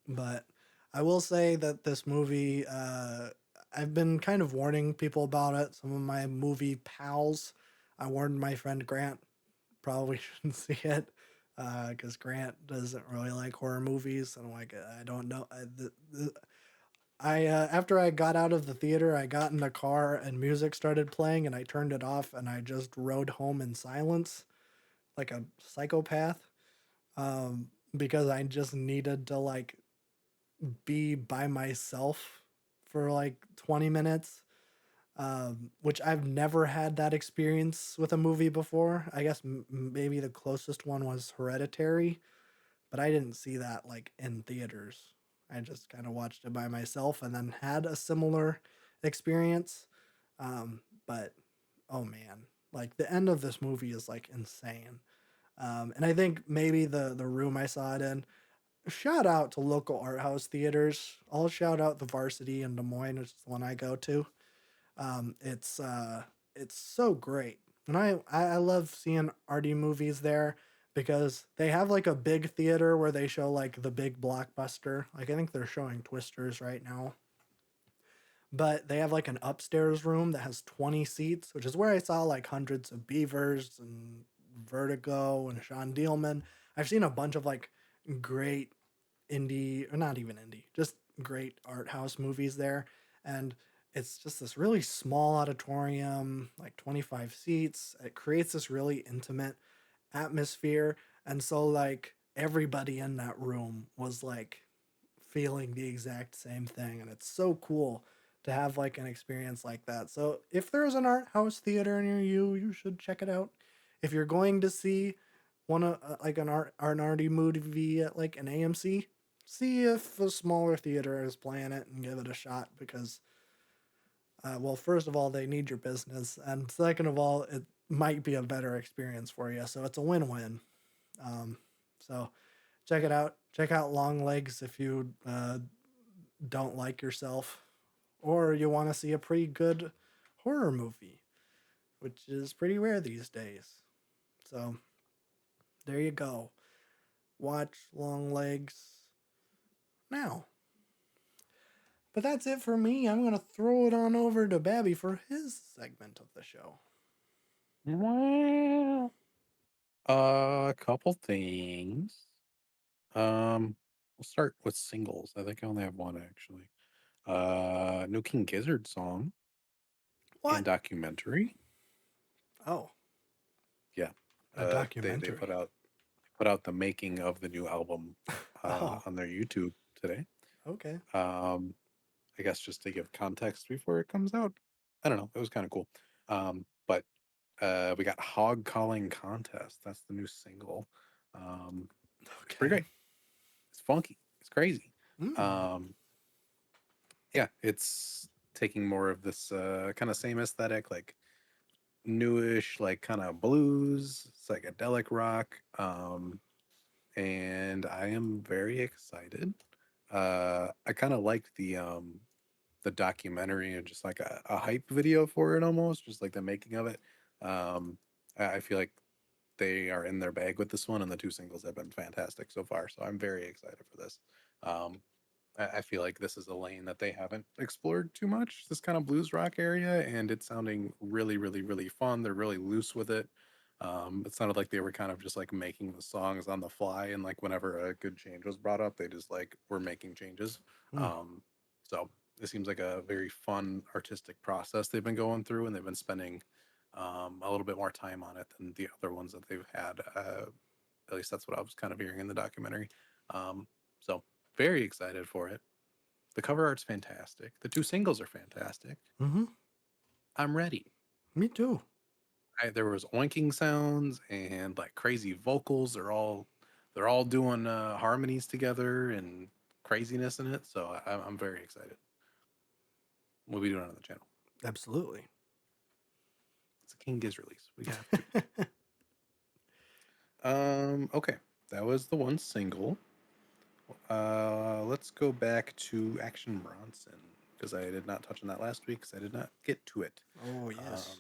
But I will say that this movie, I've been kind of warning people about it. Some of my movie pals, I warned my friend Grant, probably shouldn't see it because Grant doesn't really like horror movies. And I'm like, I don't know. I after I got out of the theater, I got in the car and music started playing, and I turned it off, and I just rode home in silence like a psychopath. Because I just needed to like be by myself for like 20 minutes, which I've never had that experience with a movie before. I guess maybe the closest one was Hereditary, but I didn't see that like in theaters. I just kind of watched it by myself and then had a similar experience. But oh man, like the end of this movie is like insane. And I think maybe the room I saw it in, shout out to local art house theaters. I'll shout out the Varsity in Des Moines, which is the one I go to. Um, it's uh, it's so great, and I love seeing arty movies there because they have like a big theater where they show like the big blockbuster. Like I think they're showing Twisters right now, but they have like an upstairs room that has 20 seats, which is where I saw like hundreds of Beavers and Vertigo and Sean Dealman. I've seen a bunch of like great indie, or not even indie, just great art house movies there. And it's just this really small auditorium, like 25 seats. It creates this really intimate atmosphere. And so, like, everybody in that room was like feeling the exact same thing. And it's so cool to have like an experience like that. So, if there's an art house theater near you, you should check it out. If you're going to see one of like an arty movie at like an AMC, see if a smaller theater is playing it and give it a shot because well, first of all, they need your business, and second of all, it might be a better experience for you. So it's a win-win. Um, so check it out. Check out Long Legs if you don't like yourself, or you want to see a pretty good horror movie, which is pretty rare these days. So there you go. Watch Long Legs now. But that's it for me. I'm going to throw it on over to Babby for his segment of the show. Wow. A couple things. We'll start with singles. I think I only have one actually. New King Gizzard song and What? documentary. Oh, Yeah. a They documentary. put out the making of the new album Oh, on their YouTube today. okay. Um, I guess just to give context before it comes out. I don't know. It was kind of cool. But we got Hog Calling Contest. That's the new single. It's pretty Okay. great. It's funky. It's crazy. Mm. Um, yeah, it's taking more of this kind of same aesthetic, like newish, like kind of blues, psychedelic rock. And I am very excited. I kind of liked the documentary and just like a hype video for it almost, just like the making of it. Um, I feel like they are in their bag with this one, and the two singles have been fantastic so far. So I'm very excited for this. Um, I feel like this is a lane that they haven't explored too much, this kind of blues rock area, and it's sounding really, really, really fun. They're really loose with it. It sounded like they were kind of just like making the songs on the fly, and like whenever a good change was brought up, they just like were making changes. Mm. Um, so It seems like a very fun artistic process they've been going through, and they've been spending a little bit more time on it than the other ones that they've had. At least that's what I was kind of hearing in the documentary. Um, so very excited for it. The cover art's fantastic. The two singles are fantastic. Mm-hmm. I'm ready. Me too. There was oinking sounds and like crazy vocals. They're all doing harmonies together and craziness in it. So I'm very excited. We'll be doing it on the channel. Absolutely. It's a King Giz release. We have to. Okay, that was the one single. Let's go back to Action Bronson because I did not touch on that last week because I did not get to it. Oh Um, yes.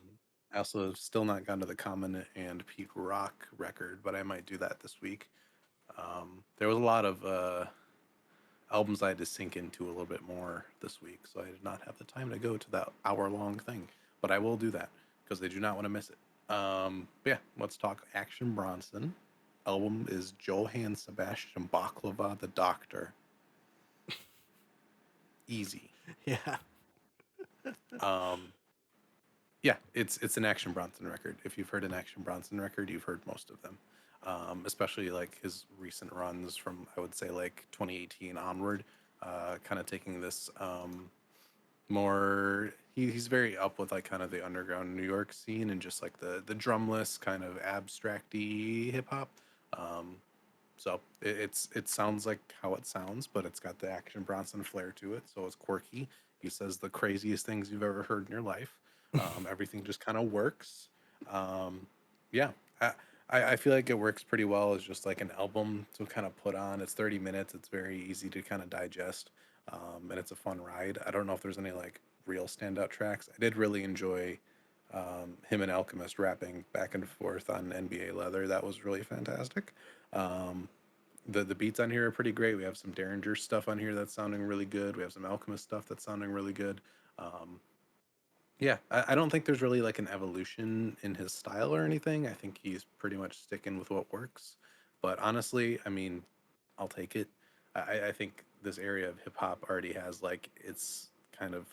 I also have still not gone to the Common and Pete Rock record, but I might do that this week. There was a lot of albums I had to sink into a little bit more this week, so I did not have the time to go to that hour-long thing. But I will do that because they do not want to miss it. But yeah, let's talk Action Bronson. Album is Johann Sebastian Baklava the Doctor. Easy. Yeah. Um, yeah, it's an Action Bronson record. If you've heard an Action Bronson record, you've heard most of them. Especially like his recent runs from I would say like 2018 onward, kind of taking this more he's very up with like kind of the underground New York scene and just like the drumless kind of abstracty hip hop. Um, so it sounds like how it sounds, but it's got the Action Bronson flair to it. So it's quirky. He says the craziest things you've ever heard in your life. Everything just kind of works. Um, yeah, I, I feel like it works pretty well as just like an album to kind of put on. It's 30 minutes. It's very easy to kind of digest, and it's a fun ride. I don't know if there's any like real standout tracks. I did really enjoy him and Alchemist rapping back and forth on NBA Leather. That was really fantastic. Um, the beats on here are pretty great. We have some Derringer stuff on here that's sounding really good. We have some Alchemist stuff that's sounding really good. Um, yeah, I don't think there's really like an evolution in his style or anything. I think he's pretty much sticking with what works. But honestly, I mean, I'll take it. I think this area of hip hop already has like it's kind of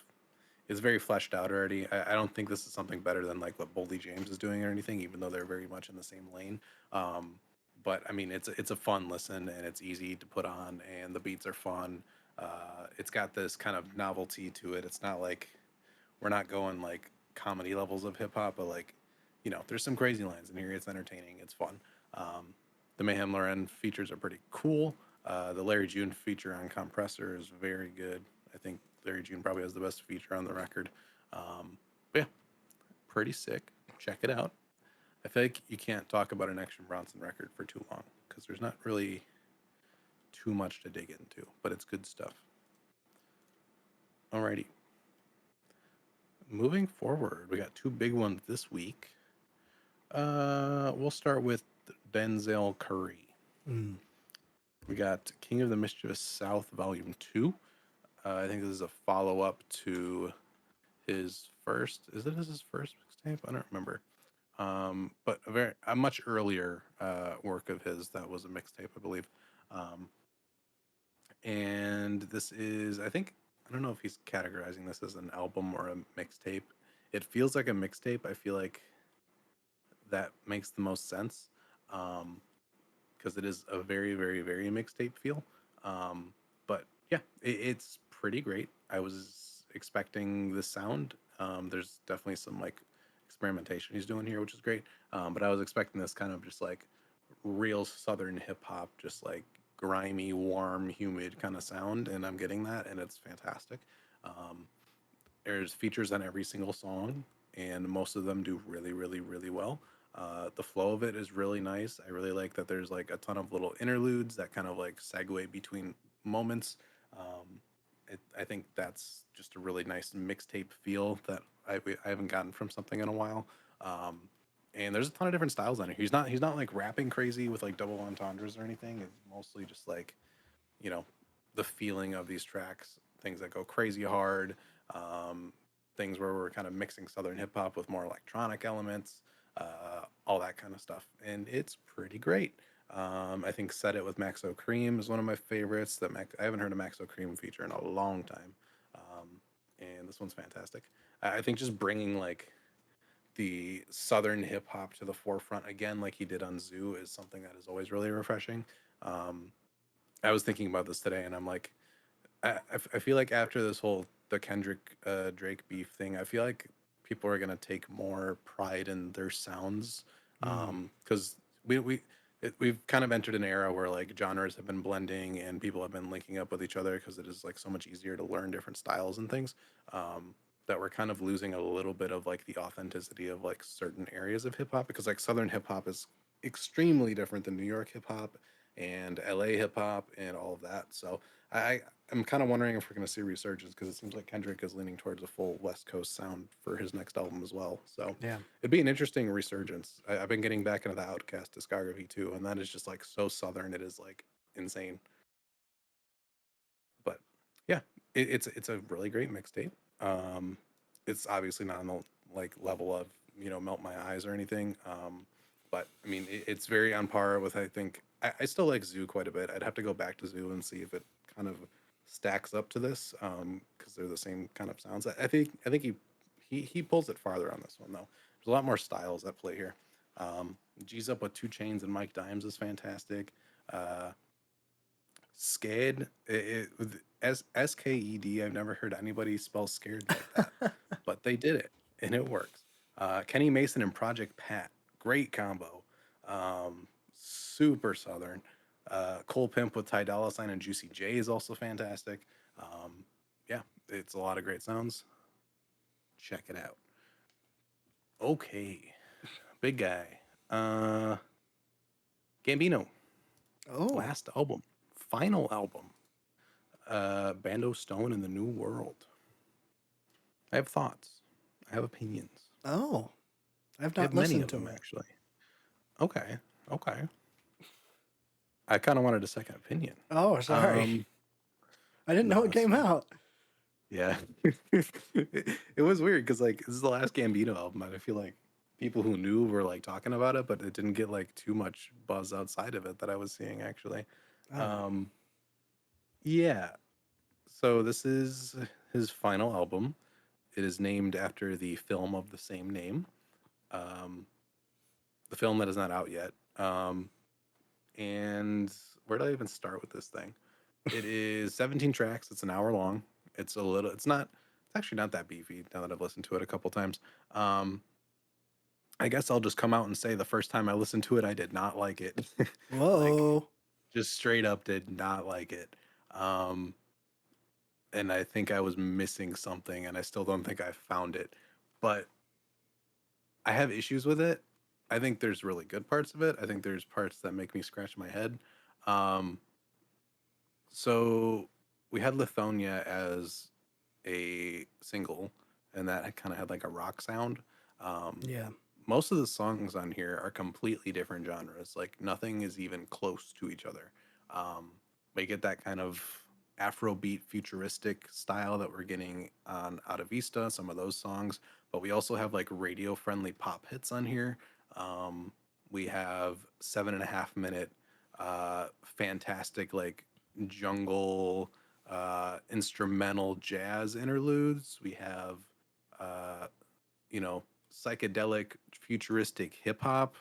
is very fleshed out already. I don't think this is something better than like what Boldy James is doing or anything, even though they're very much in the same lane. Um, but I mean, it's a fun listen and it's easy to put on, and the beats are fun. It's got this kind of novelty to it. It's not like we're not going like comedy levels of hip hop, but like, there's some crazy lines in here. It's entertaining. It's fun. Um, the Mayhem Loren features are pretty cool. The Larry June feature on Compressor is very good. I think Larry June probably has the best feature on the record. But yeah, pretty sick. Check it out. I feel like you can't talk about an Action Bronson record for too long because there's not really too much to dig into, but it's good stuff. Alrighty. Moving forward, we got two big ones this week. We'll start with Denzel Curry. Mm. We got King of the Mischievous South Volume 2. I think this is a follow up to his first. Is it his first mixtape? I don't remember. But a much earlier work of his that was a mixtape, I believe. Um, and this is, I don't know if he's categorizing this as an album or a mixtape. It feels like a mixtape. I feel like that makes the most sense. Um, because it is a very, very, very mixtape feel. But yeah, it's pretty great. I was expecting the sound. There's definitely some like experimentation he's doing here, which is great. But I was expecting this kind of just like real southern hip hop, just like grimy, warm, humid kind of sound, and I'm getting that, and it's fantastic. Um, there's features on every single song, and most of them do really, really, really well. The flow of it is really nice. I really like that there's like a ton of little interludes that kind of like segue between moments. Um, I think that's just a really nice mixtape feel that I haven't gotten from something in a while. Um, and there's a ton of different styles on it. He's not like rapping crazy with like double entendres or anything. It's mostly just like you know the feeling of these tracks, things that go crazy hard, um, things where we're kind of mixing southern hip hop with more electronic elements, all that kind of stuff, and it's pretty great. I think "Set It" with Maxo Cream is one of my favorites. I haven't heard a Maxo Cream feature in a long time. and this one's fantastic. I think just bringing like the southern hip hop to the forefront again, like he did on Zoo, is something that is always really refreshing. Um, I was thinking about this today, and I'm like, I feel like after this whole the Kendrick Drake beef thing, I feel like people are gonna take more pride in their sounds, Mm. because we've kind of entered an era where like genres have been blending and people have been linking up with each other because it is like so much easier to learn different styles and things. That we're kind of losing a little bit of like the authenticity of like certain areas of hip hop, because like Southern hip hop is extremely different than New York hip hop and LA hip hop and all of that. So I I'm kind of wondering if we're going to see a resurgence, because it seems like Kendrick is leaning towards a full West Coast sound for his next album as well. So Yeah. it'd be an interesting resurgence. I've been getting back into the Outkast discography too, and that is just like so Southern. It is like insane. But yeah, it's a really great mixtape. Um, it's obviously not on the like level of Melt My Eyes or anything. But I mean, it's very on par with, I think I still like Zoo quite a bit. I'd have to go back to Zoo and see if it kind of stacks up to this, because they're the same kind of sounds. I think he pulls it farther on this one though. There's a lot more styles at play here. G's Up with Two Chains and Mike Dimes is fantastic. Uh, Sked, Sked. I've never heard anybody spell scared like that, but they did it and it works. Kenny Mason and Project Pat, great combo. Super southern. Cole Pimp with Ty Dolla Sign and Juicy J is also fantastic. Yeah, it's a lot of great sounds. Check it out. Okay, big guy. Uh, Gambino, Oh. last album, final album. Bando Stone in the New World. I have thoughts. I have opinions. Oh. I've I have not many listened of to them it. actually. Okay. Okay. I kind of wanted a second opinion. Oh, sorry. Um, I didn't know no, it that's came fine. out. Yeah. It was weird because like this is the last Gambino album, and I feel like people who knew were like talking about it, but it didn't get like too much buzz outside of it that I was seeing actually. Oh. Um, yeah. So this is his final album. It is named after the film of the same name. Um, the film that is not out yet. And where do I even start with this thing? It is 17 tracks. It's an hour long. It's a little. It's not. It's actually not that beefy now that I've listened to it a couple times. Um, I guess I'll just come out and say the first time I listened to it, I did not like it. Like, Whoa. just straight up did not like it. Um, and I think I was missing something, and I still don't think I found it. But I have issues with it. I think there's really good parts of it. I think there's parts that make me scratch my head. Um, so we had Lithonia as a single, and that kind of had like a rock sound. Um, Yeah. Most of the songs on here are completely different genres. Like nothing is even close to each other. Um, we get that kind of Afrobeat futuristic style that we're getting on Out of Vista, some of those songs, but we also have like radio friendly pop hits on here. Um, we have 7.5 minute fantastic like jungle instrumental jazz interludes. We have uh, you know psychedelic futuristic hip hop.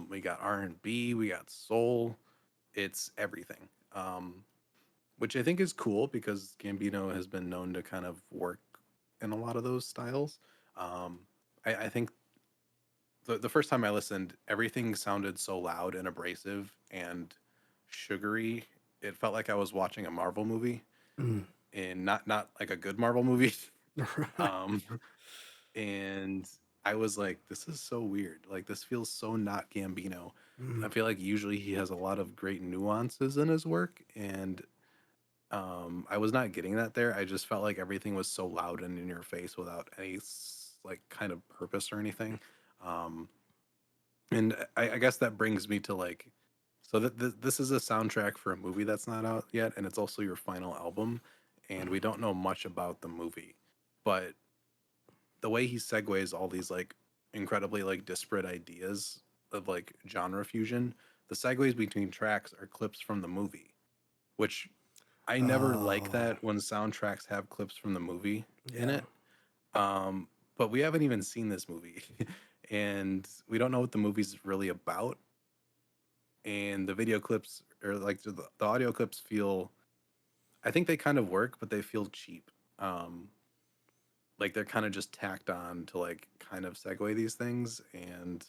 We got R&B, we got soul. It's everything. Which I think is cool because Gambino has been known to kind of work in a lot of those styles. Um, I think the first time I listened, everything sounded so loud and abrasive and sugary. It felt like I was watching a Marvel movie, Mm. and not like a good Marvel movie. Um, and I was like, this is so weird. Like this feels so not Gambino. Mm. I feel like usually he has a lot of great nuances in his work, and I was not getting that there. I just felt like everything was so loud and in your face without any like kind of purpose or anything. Um, and I guess that brings me to like, so that this is a soundtrack for a movie that's not out yet, and it's also your final album, and we don't know much about the movie, but the way he segues all these like incredibly like disparate ideas of like genre fusion, the segues between tracks are clips from the movie, which I never like Oh, that when soundtracks have clips from the movie in yeah. it. Um, but we haven't even seen this movie, and we don't know what the movie's really about. And the video clips or like the audio clips feel, I think they kind of work, but they feel cheap. Um, like they're kind of just tacked on to like kind of segue these things, and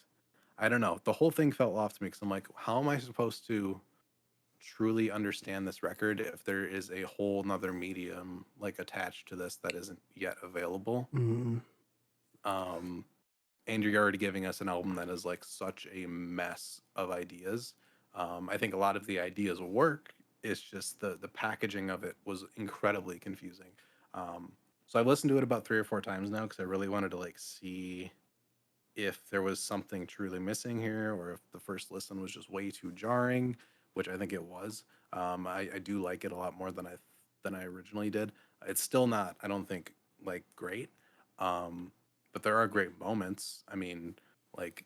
I don't know. The whole thing felt off to me because I'm like, how am I supposed to truly understand this record if there is a whole nother medium like attached to this that isn't yet available? Mm, Um, and you're already giving us an album that is like such a mess of ideas. I think a lot of the ideas work. It's just the packaging of it was incredibly confusing. Um, so I've listened to it about 3 or 4 times now because I really wanted to like see if there was something truly missing here or if the first listen was just way too jarring, which I think it was. I do like it a lot more than I originally did. It's still not, I don't think, like great, um, but there are great moments. I mean, like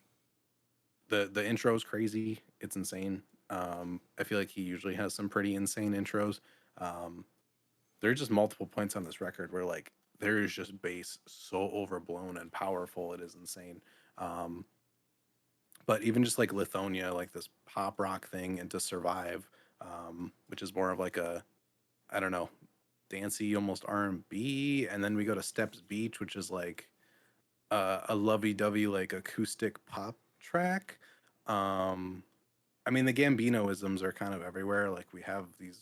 the intro is crazy. It's insane. I feel like he usually has some pretty insane intros. Um, there are just multiple points on this record where like there is just bass so overblown and powerful it is insane. Um, but even just like Lithonia, like this pop rock thing, and to survive, which is more of like a, I don't know, dancey almost R&B, and then we go to Steps Beach, which is like a lovey-dovey like acoustic pop track. Um, I mean, the Gambinoisms are kind of everywhere. Like we have these,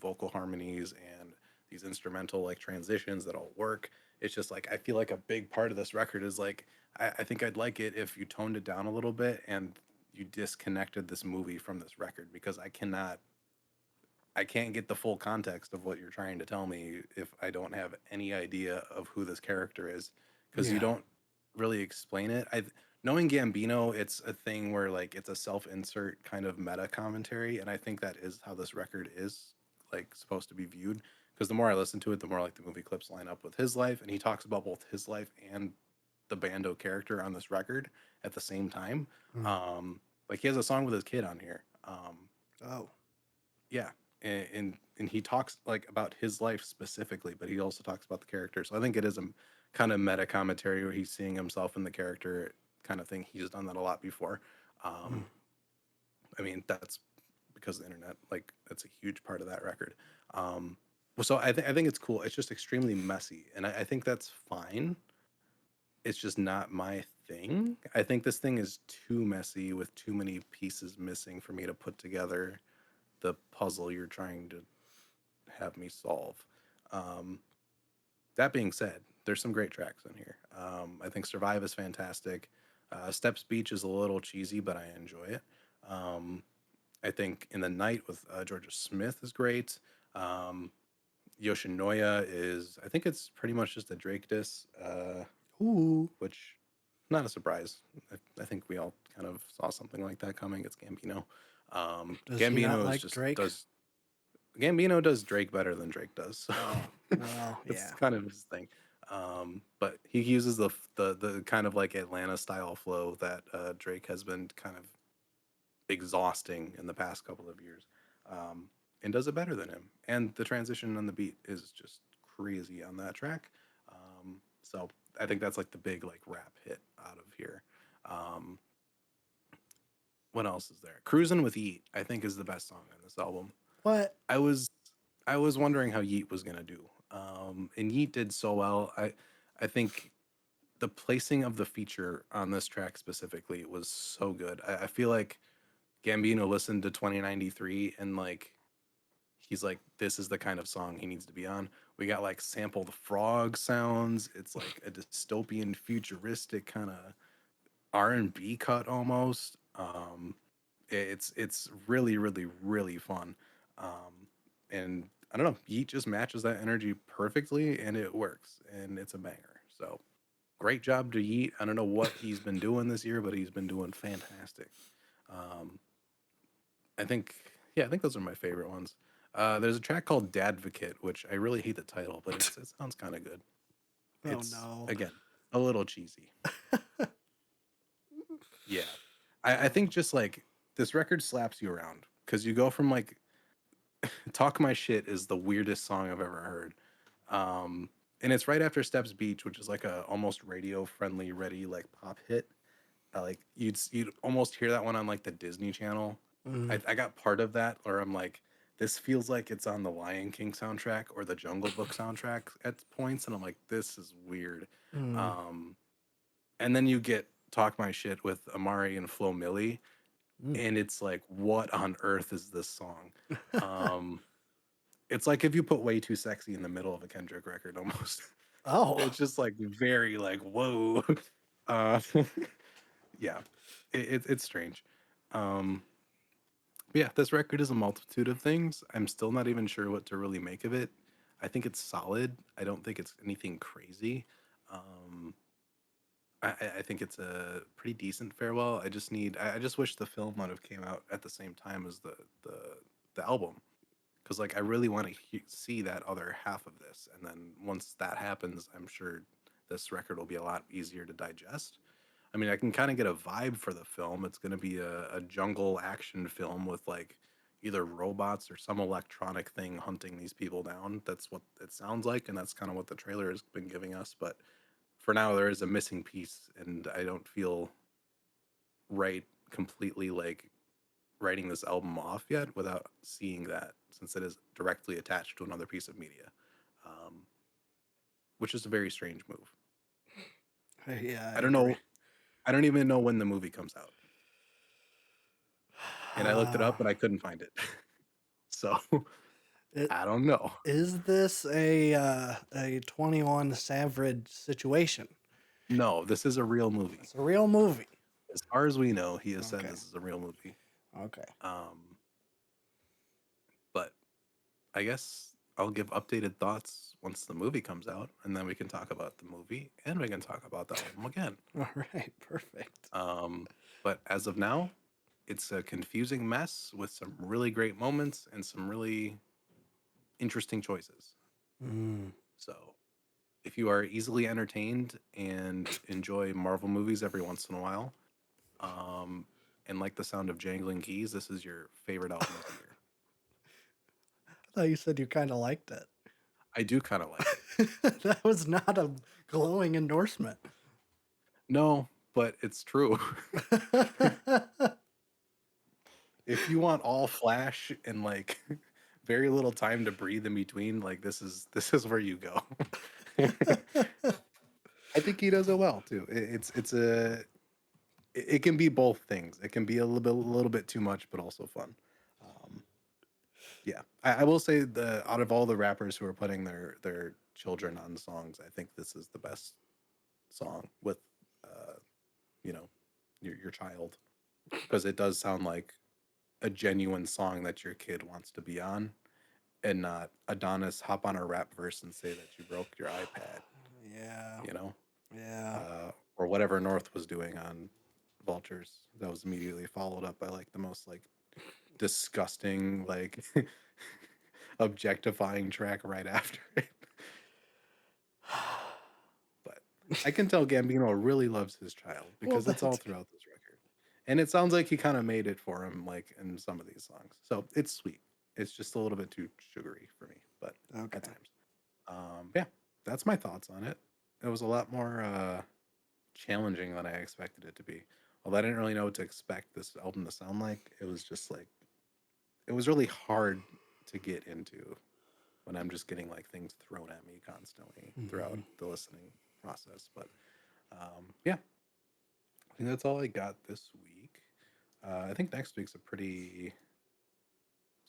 vocal harmonies and these instrumental like transitions that all work. It's just like I feel like a big part of this record is like I think I'd like it if you toned it down a little bit and you disconnected this movie from this record because I can't get the full context of what you're trying to tell me if I don't have any idea of who this character is because you yeah. don't really explain it. I Knowing Gambino, it's a thing where like it's a self-insert kind of meta commentary, and I think that is how this record is like supposed to be viewed. Because the more I listen to it, the more like the movie clips line up with his life, and he talks about both his life and the Bando character on this record at the same time. Mm. Um, like he has a song with his kid on here. Oh, Yeah, and he talks like about his life specifically, but he also talks about the character. So I think it is a kind of meta commentary where he's seeing himself in the character kind of thing. He's done that a lot before. mm. Um, I mean, that's because of the internet. Like, that's a huge part of that record. Um, so I think it's cool. It's just extremely messy, and I think that's fine. It's just not my thing. I think this thing is too messy with too many pieces missing for me to put together the puzzle you're trying to have me solve. Um, that being said, there's some great tracks in here. I think Survive is fantastic. Steps Beach is a little cheesy, but I enjoy it. Um, I think In the Night with Georgia Smith is great. Um, Yoshinoya is, I think it's pretty much just a Drake diss, Ooh. which not a surprise. I think we all kind of saw something like that coming. It's Gambino. Does he not Gambino is like just Drake? does Gambino does Drake better than Drake does. So Oh, well, it's yeah. kind of his thing. But he uses the kind of like Atlanta style flow that Drake has been kind of exhausting in the past couple of years, and does it better than him. And the transition on the beat is just crazy on that track. So I think that's like the big like rap hit out of here. Um, what else is there? Cruising with Yeet, I think, is the best song on this album. What? I was I was wondering how Yeet was gonna do. And Yeet did so well. I think the placing of the feature on this track specifically was so good. I feel like Gambino listened to 2093 and like he's like, this is the kind of song he needs to be on. We got like sampled frog sounds. It's like a dystopian, futuristic kind of R&B cut almost. It's really really fun, and I don't know. Yeet just matches that energy perfectly, and it works, and it's a banger. So great job to Yeet. I don't know what he's been doing this year, but he's been doing fantastic. Um, I think I think those are my favorite ones. There's a track called Dadvocate, which I really hate the title, but it sounds kind of good. Oh It's no. again a little cheesy. Yeah, I Oh. think just like this record slaps you around because you go from like Talk My Shit is the weirdest song I've ever heard. And it's right after Steps Beach, which is like a almost radio friendly, ready like pop hit. Like you'd almost hear that one on like the Disney Channel. Mm, I got part of that, or I'm like, this feels like it's on the Lion King soundtrack or the Jungle Book soundtrack at points, and I'm like, this is weird. mm, Um, and then you get Talk My Shit with Amari and Flo Milli, mm. and it's like, what on earth is this song? Um, it's like if you put Way Too Sexy in the middle of a Kendrick record almost. Oh, It's just like very like whoa. Uh, yeah, it's strange. Um, but yeah, this record is a multitude of things. I'm still not even sure what to really make of it. I think it's solid. I don't think it's anything crazy. Um, I think it's a pretty decent farewell. I just wish the film might have came out at the same time as the album, because like I really want to see that other half of this, and then once that happens, I'm sure this record will be a lot easier to digest. I mean, I can kind of get a vibe for the film. It's going to be a jungle action film with like either robots or some electronic thing hunting these people down. That's what it sounds like, and that's kind of what the trailer has been giving us. But for now, there is a missing piece, and I don't feel right completely like writing this album off yet without seeing that, since it is directly attached to another piece of media, um, which is a very strange move. yeah, I I don't agree. know. I don't even know when the movie comes out, and I looked it up and I couldn't find it. So It I don't know. is this a 21 Savage situation? No, this is a real movie. It's a real movie. As far as we know, he has said Okay. this is a real movie. Okay. Um, but I guess I'll give updated thoughts once the movie comes out, and then we can talk about the movie and we can talk about the album again. All right. Perfect. Um, but as of now, it's a confusing mess with some really great moments and some really interesting choices. Mm. So, if you are easily entertained and enjoy Marvel movies every once in a while, um, and like the sound of jangling keys, this is your favorite album of the year. I thought you said you kind of liked it. I do kind of like it. That was not a glowing endorsement. No, but it's true. If you want all flash and like very little time to breathe in between, like this is where you go. I think he does it well too. It can be both things. It can be a little bit too much, but also fun. Um, yeah, I will say the out of all the rappers who are putting their children on songs, I think this is the best song with uh, you know your child, because it does sound like a genuine song that your kid wants to be on, and not Adonis hop on a rap verse and say that you broke your iPad, Yeah. you know, Yeah. or whatever North was doing on Vultures. That was immediately followed up by like the most like disgusting like objectifying track right after it. But I can tell Gambino really loves his child Well, because it's all that's throughout this record. And it sounds like he kind of made it for him, like in some of these songs. So it's sweet. It's just a little bit too sugary for me, but at okay. times. Yeah, that's my thoughts on it. It was a lot more challenging than I expected it to be. Although I didn't really know what to expect this album to sound like, it was just like, it was really hard to get into when I'm just getting like things thrown at me constantly throughout Mhm. the listening process. But yeah, I think that's all I got this week. I think next week's a pretty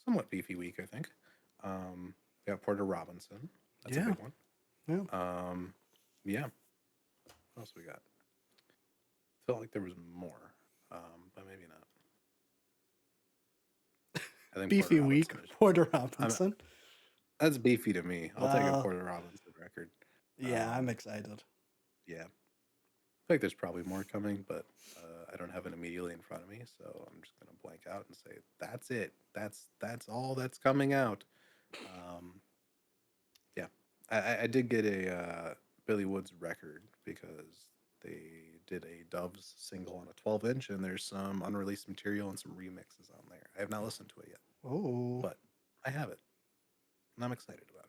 somewhat beefy week. I think we got Porter Robinson. That's a Yeah. big one. Yeah. Yeah. What else we got? Felt like there was more, but maybe not. I think Porter Beefy week. Robinson is. Porter I'm, Robinson. that's beefy to me. I'll take a Uh, Porter Robinson record. yeah, I'm Um, excited. yeah, I think there's probably more coming, but I don't have it immediately in front of me, so I'm just gonna blank out and say that's it. That's all that's coming out. Um, yeah, I did get a Billy Woods record because they did a Doves single on a 12-inch, and there's some unreleased material and some remixes on there. I have not listened to it yet, Oh. but I have it, and I'm excited about it.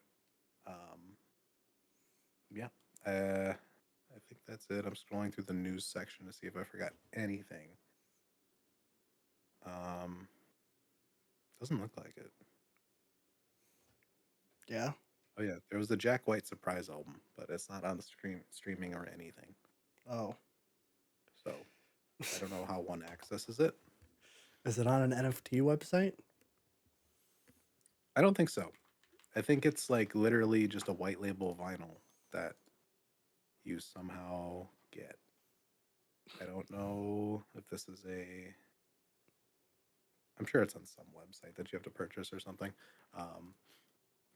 Yeah. I think that's it. I'm scrolling through the news section to see if I forgot anything. Um, doesn't look like it. Yeah. Oh yeah, there was the Jack White surprise album, but it's not on the streaming or anything. Oh. So I don't know how one accesses it. Is it on an NFT website? I don't think so. I think it's like literally just a white label vinyl that you somehow get. I don't know if this is a. I'm sure it's on some website that you have to purchase or something. Um,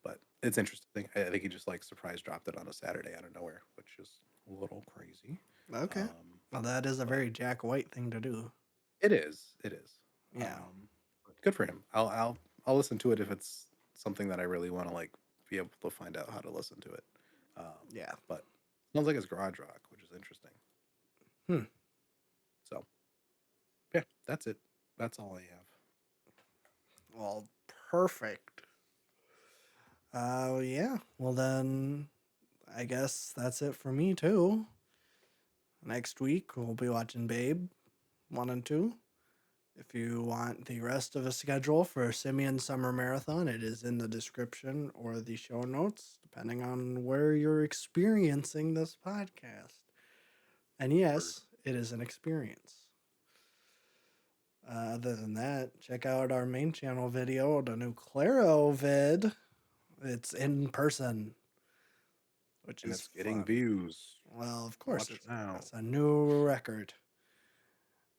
but it's interesting. I think he just like surprise dropped it on a Saturday out of nowhere, which is a little crazy. Okay. Um, Well, that is a but very Jack White thing to do. it is. It is. Yeah. But good for him. I'll listen to it if it's something that I really want to like be able to find out how to listen to it. Yeah. But it sounds like it's garage rock, which is interesting. Hmm. So yeah, that's it. That's all I have. Well, perfect. Yeah. Well, then I guess that's it for me, too. Next week, we'll be watching Babe 1 and 2. If you want the rest of the schedule for Simian Summer Marathon, it is in the description or the show notes, depending on where you're experiencing this podcast. And Word. yes, it is an experience. Other than that, check out our main channel video, the new Claro vid. It's in person, which And is it's getting fun. views. Well, of course, Watch now. it's a new record.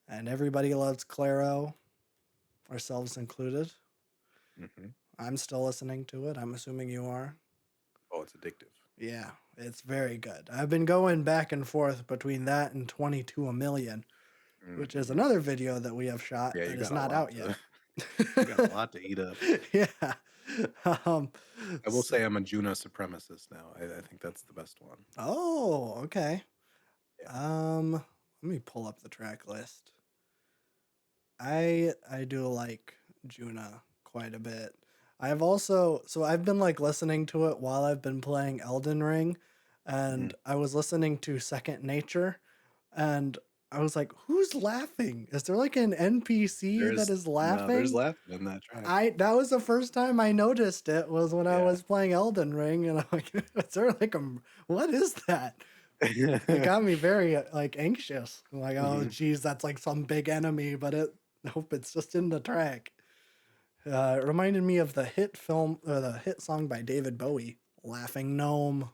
And everybody loves Claro, ourselves included. Hmm. I'm still listening to it. I'm assuming you are. Oh, it's addictive. Yeah, it's very good. I've been going back and forth between that and 22 a million, which is Hmm. another video that we have shot Yeah, you that is got a not lot out to yet. you got a lot to eat up. Yeah. Um, I will so, say I'm a Juno supremacist now. I think that's the best one. oh, okay. Yeah. Let me pull up the track list. I do like Juna quite a bit. I've been like listening to it while I've been playing Elden Ring, Mhm. and I was listening to Second Nature, and I was like, who's laughing? Is there like an NPC that There's is no, there's laughing? laughter in that track. I That was the first time I noticed it was when I Yeah. was playing Elden Ring, and I'm like, is there like what is that? It got me very like anxious. I'm like, oh Hmm. geez, that's like some big enemy, but nope, it's just in the track. It reminded me of the hit film, or the hit song by David Bowie, "Laughing Gnome,"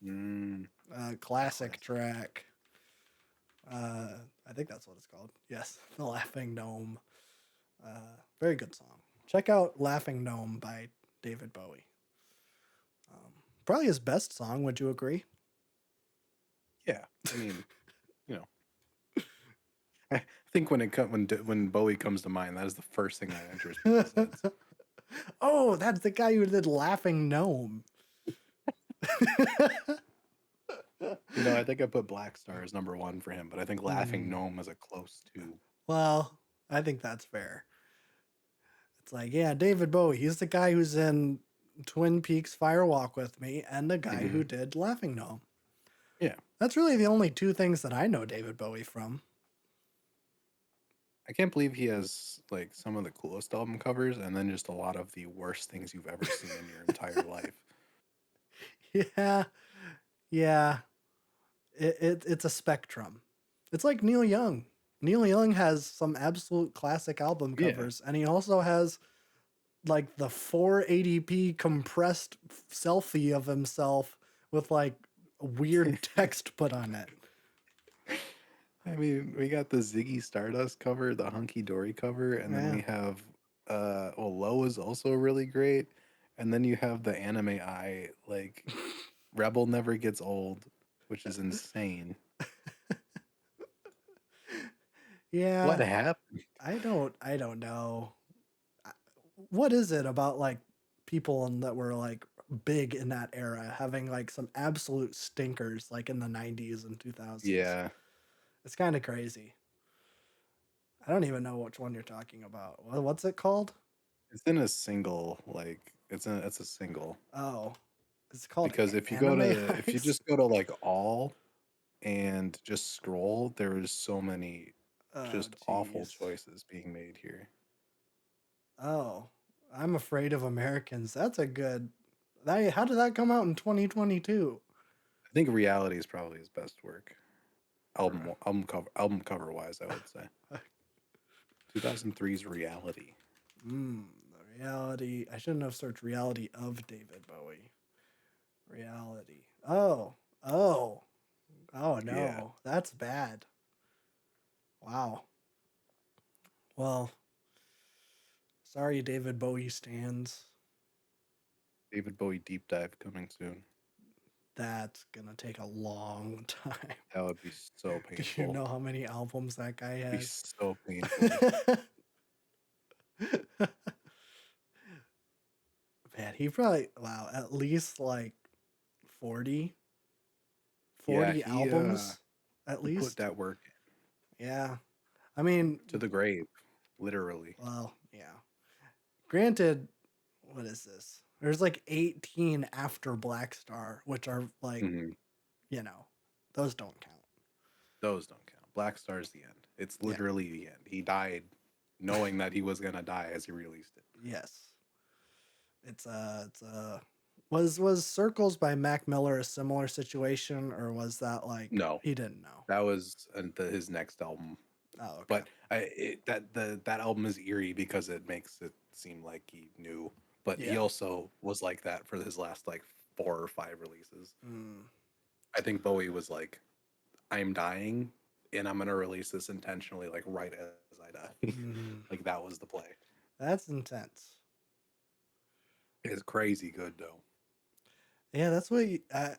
Mm, classic classic. track. I think that's what it's called. Yes, the Laughing Gnome. Very good song. Check out "Laughing Gnome" by David Bowie. Probably his best song. Would you agree? Yeah. I mean, you know, I think when Bowie comes to mind, that is the first thing that enters people's heads. Oh, that's the guy who did "Laughing Gnome." I think I put Black Star as number one for him, but I think Laughing Hmm. Gnome is a close two. Well, I think that's fair. It's like, yeah, David Bowie. He's the guy who's in Twin Peaks Firewalk with Me and the guy who Hmm. did Laughing Gnome. Yeah. That's really the only two things that I know David Bowie from. I can't believe he has like some of the coolest album covers and then just a lot of the worst things you've ever seen in your entire life. Yeah, yeah. It's a spectrum. It's like Neil Young. Neil Young has some absolute classic album Yeah. covers, and he also has like the 480p compressed selfie of himself with like weird text put on it. I mean, we got the Ziggy Stardust cover, the Hunky Dory cover, and then Yeah. we have Low is also really great. And then you have the anime eye, like Rebel Never Gets Old, which is insane. What Yeah, happened? I don't know. What is it about like people that were like big in that era having like some absolute stinkers like in the 90s and 2000s? Yeah. It's kind of crazy. I don't even know which one you're talking about. What's it called? It's in a single, like it's a single. Oh, it's called Because if you go Anime to if you Heist. just go to like all and just scroll, there's so many Oh, just awful jeez. choices being made here. Oh, I'm afraid of Americans. That's a good. That, how did that come out in 2022? I think Reality is probably his best work. Album cover wise, I would say. 2003's Reality. The reality. I shouldn't have searched reality of David Bowie. Reality. Oh, oh, oh Yeah. no, that's bad. Wow. Well, sorry, David Bowie stands. David Bowie deep dive coming soon. That's gonna take a long time. That would be so Do you painful. know how many albums that guy Be has? so painful. Man, he probably, wow, at least like 40, Yeah, 40 albums at he put least. that work Yeah. I mean, to the grave, literally. well, yeah. Granted, what is this? There's like 18 after Black Star, which are like, Mhm. you know, those don't count. Those don't count. Black Star's the end. It's Yeah. literally the end. He died knowing that he was gonna die as he released it. Yes. Was Circles by Mac Miller a similar situation, or was that like No, he didn't know? that was his next album. Oh, okay. But that album is eerie because it makes it seem like he knew. But he Yeah. also was like that for his last like 4 or 5 releases. Mm, I think Bowie was like, I'm dying and I'm gonna release this intentionally, like right as I die. mm. Like that was the play. That's intense. It's crazy good though. Yeah, that's what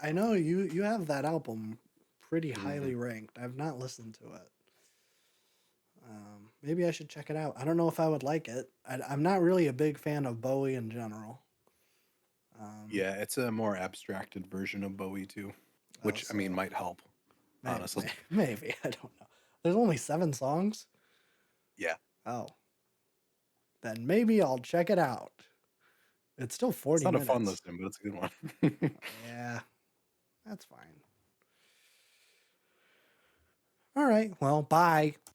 I know. You have that album pretty Hmm. highly ranked. I've not listened to it. Maybe I should check it out. I don't know if I would like it. I'm not really a big fan of Bowie in general. Um, Yeah, it's a more abstracted version of Bowie too, oh, which I mean so might help, honestly. maybe I don't know. There's only 7 songs. Yeah, Oh, then maybe I'll check it out. It's still it's 40 not a fun minutes. listen, but it's a good one. Yeah, that's fine. All right. Well, bye.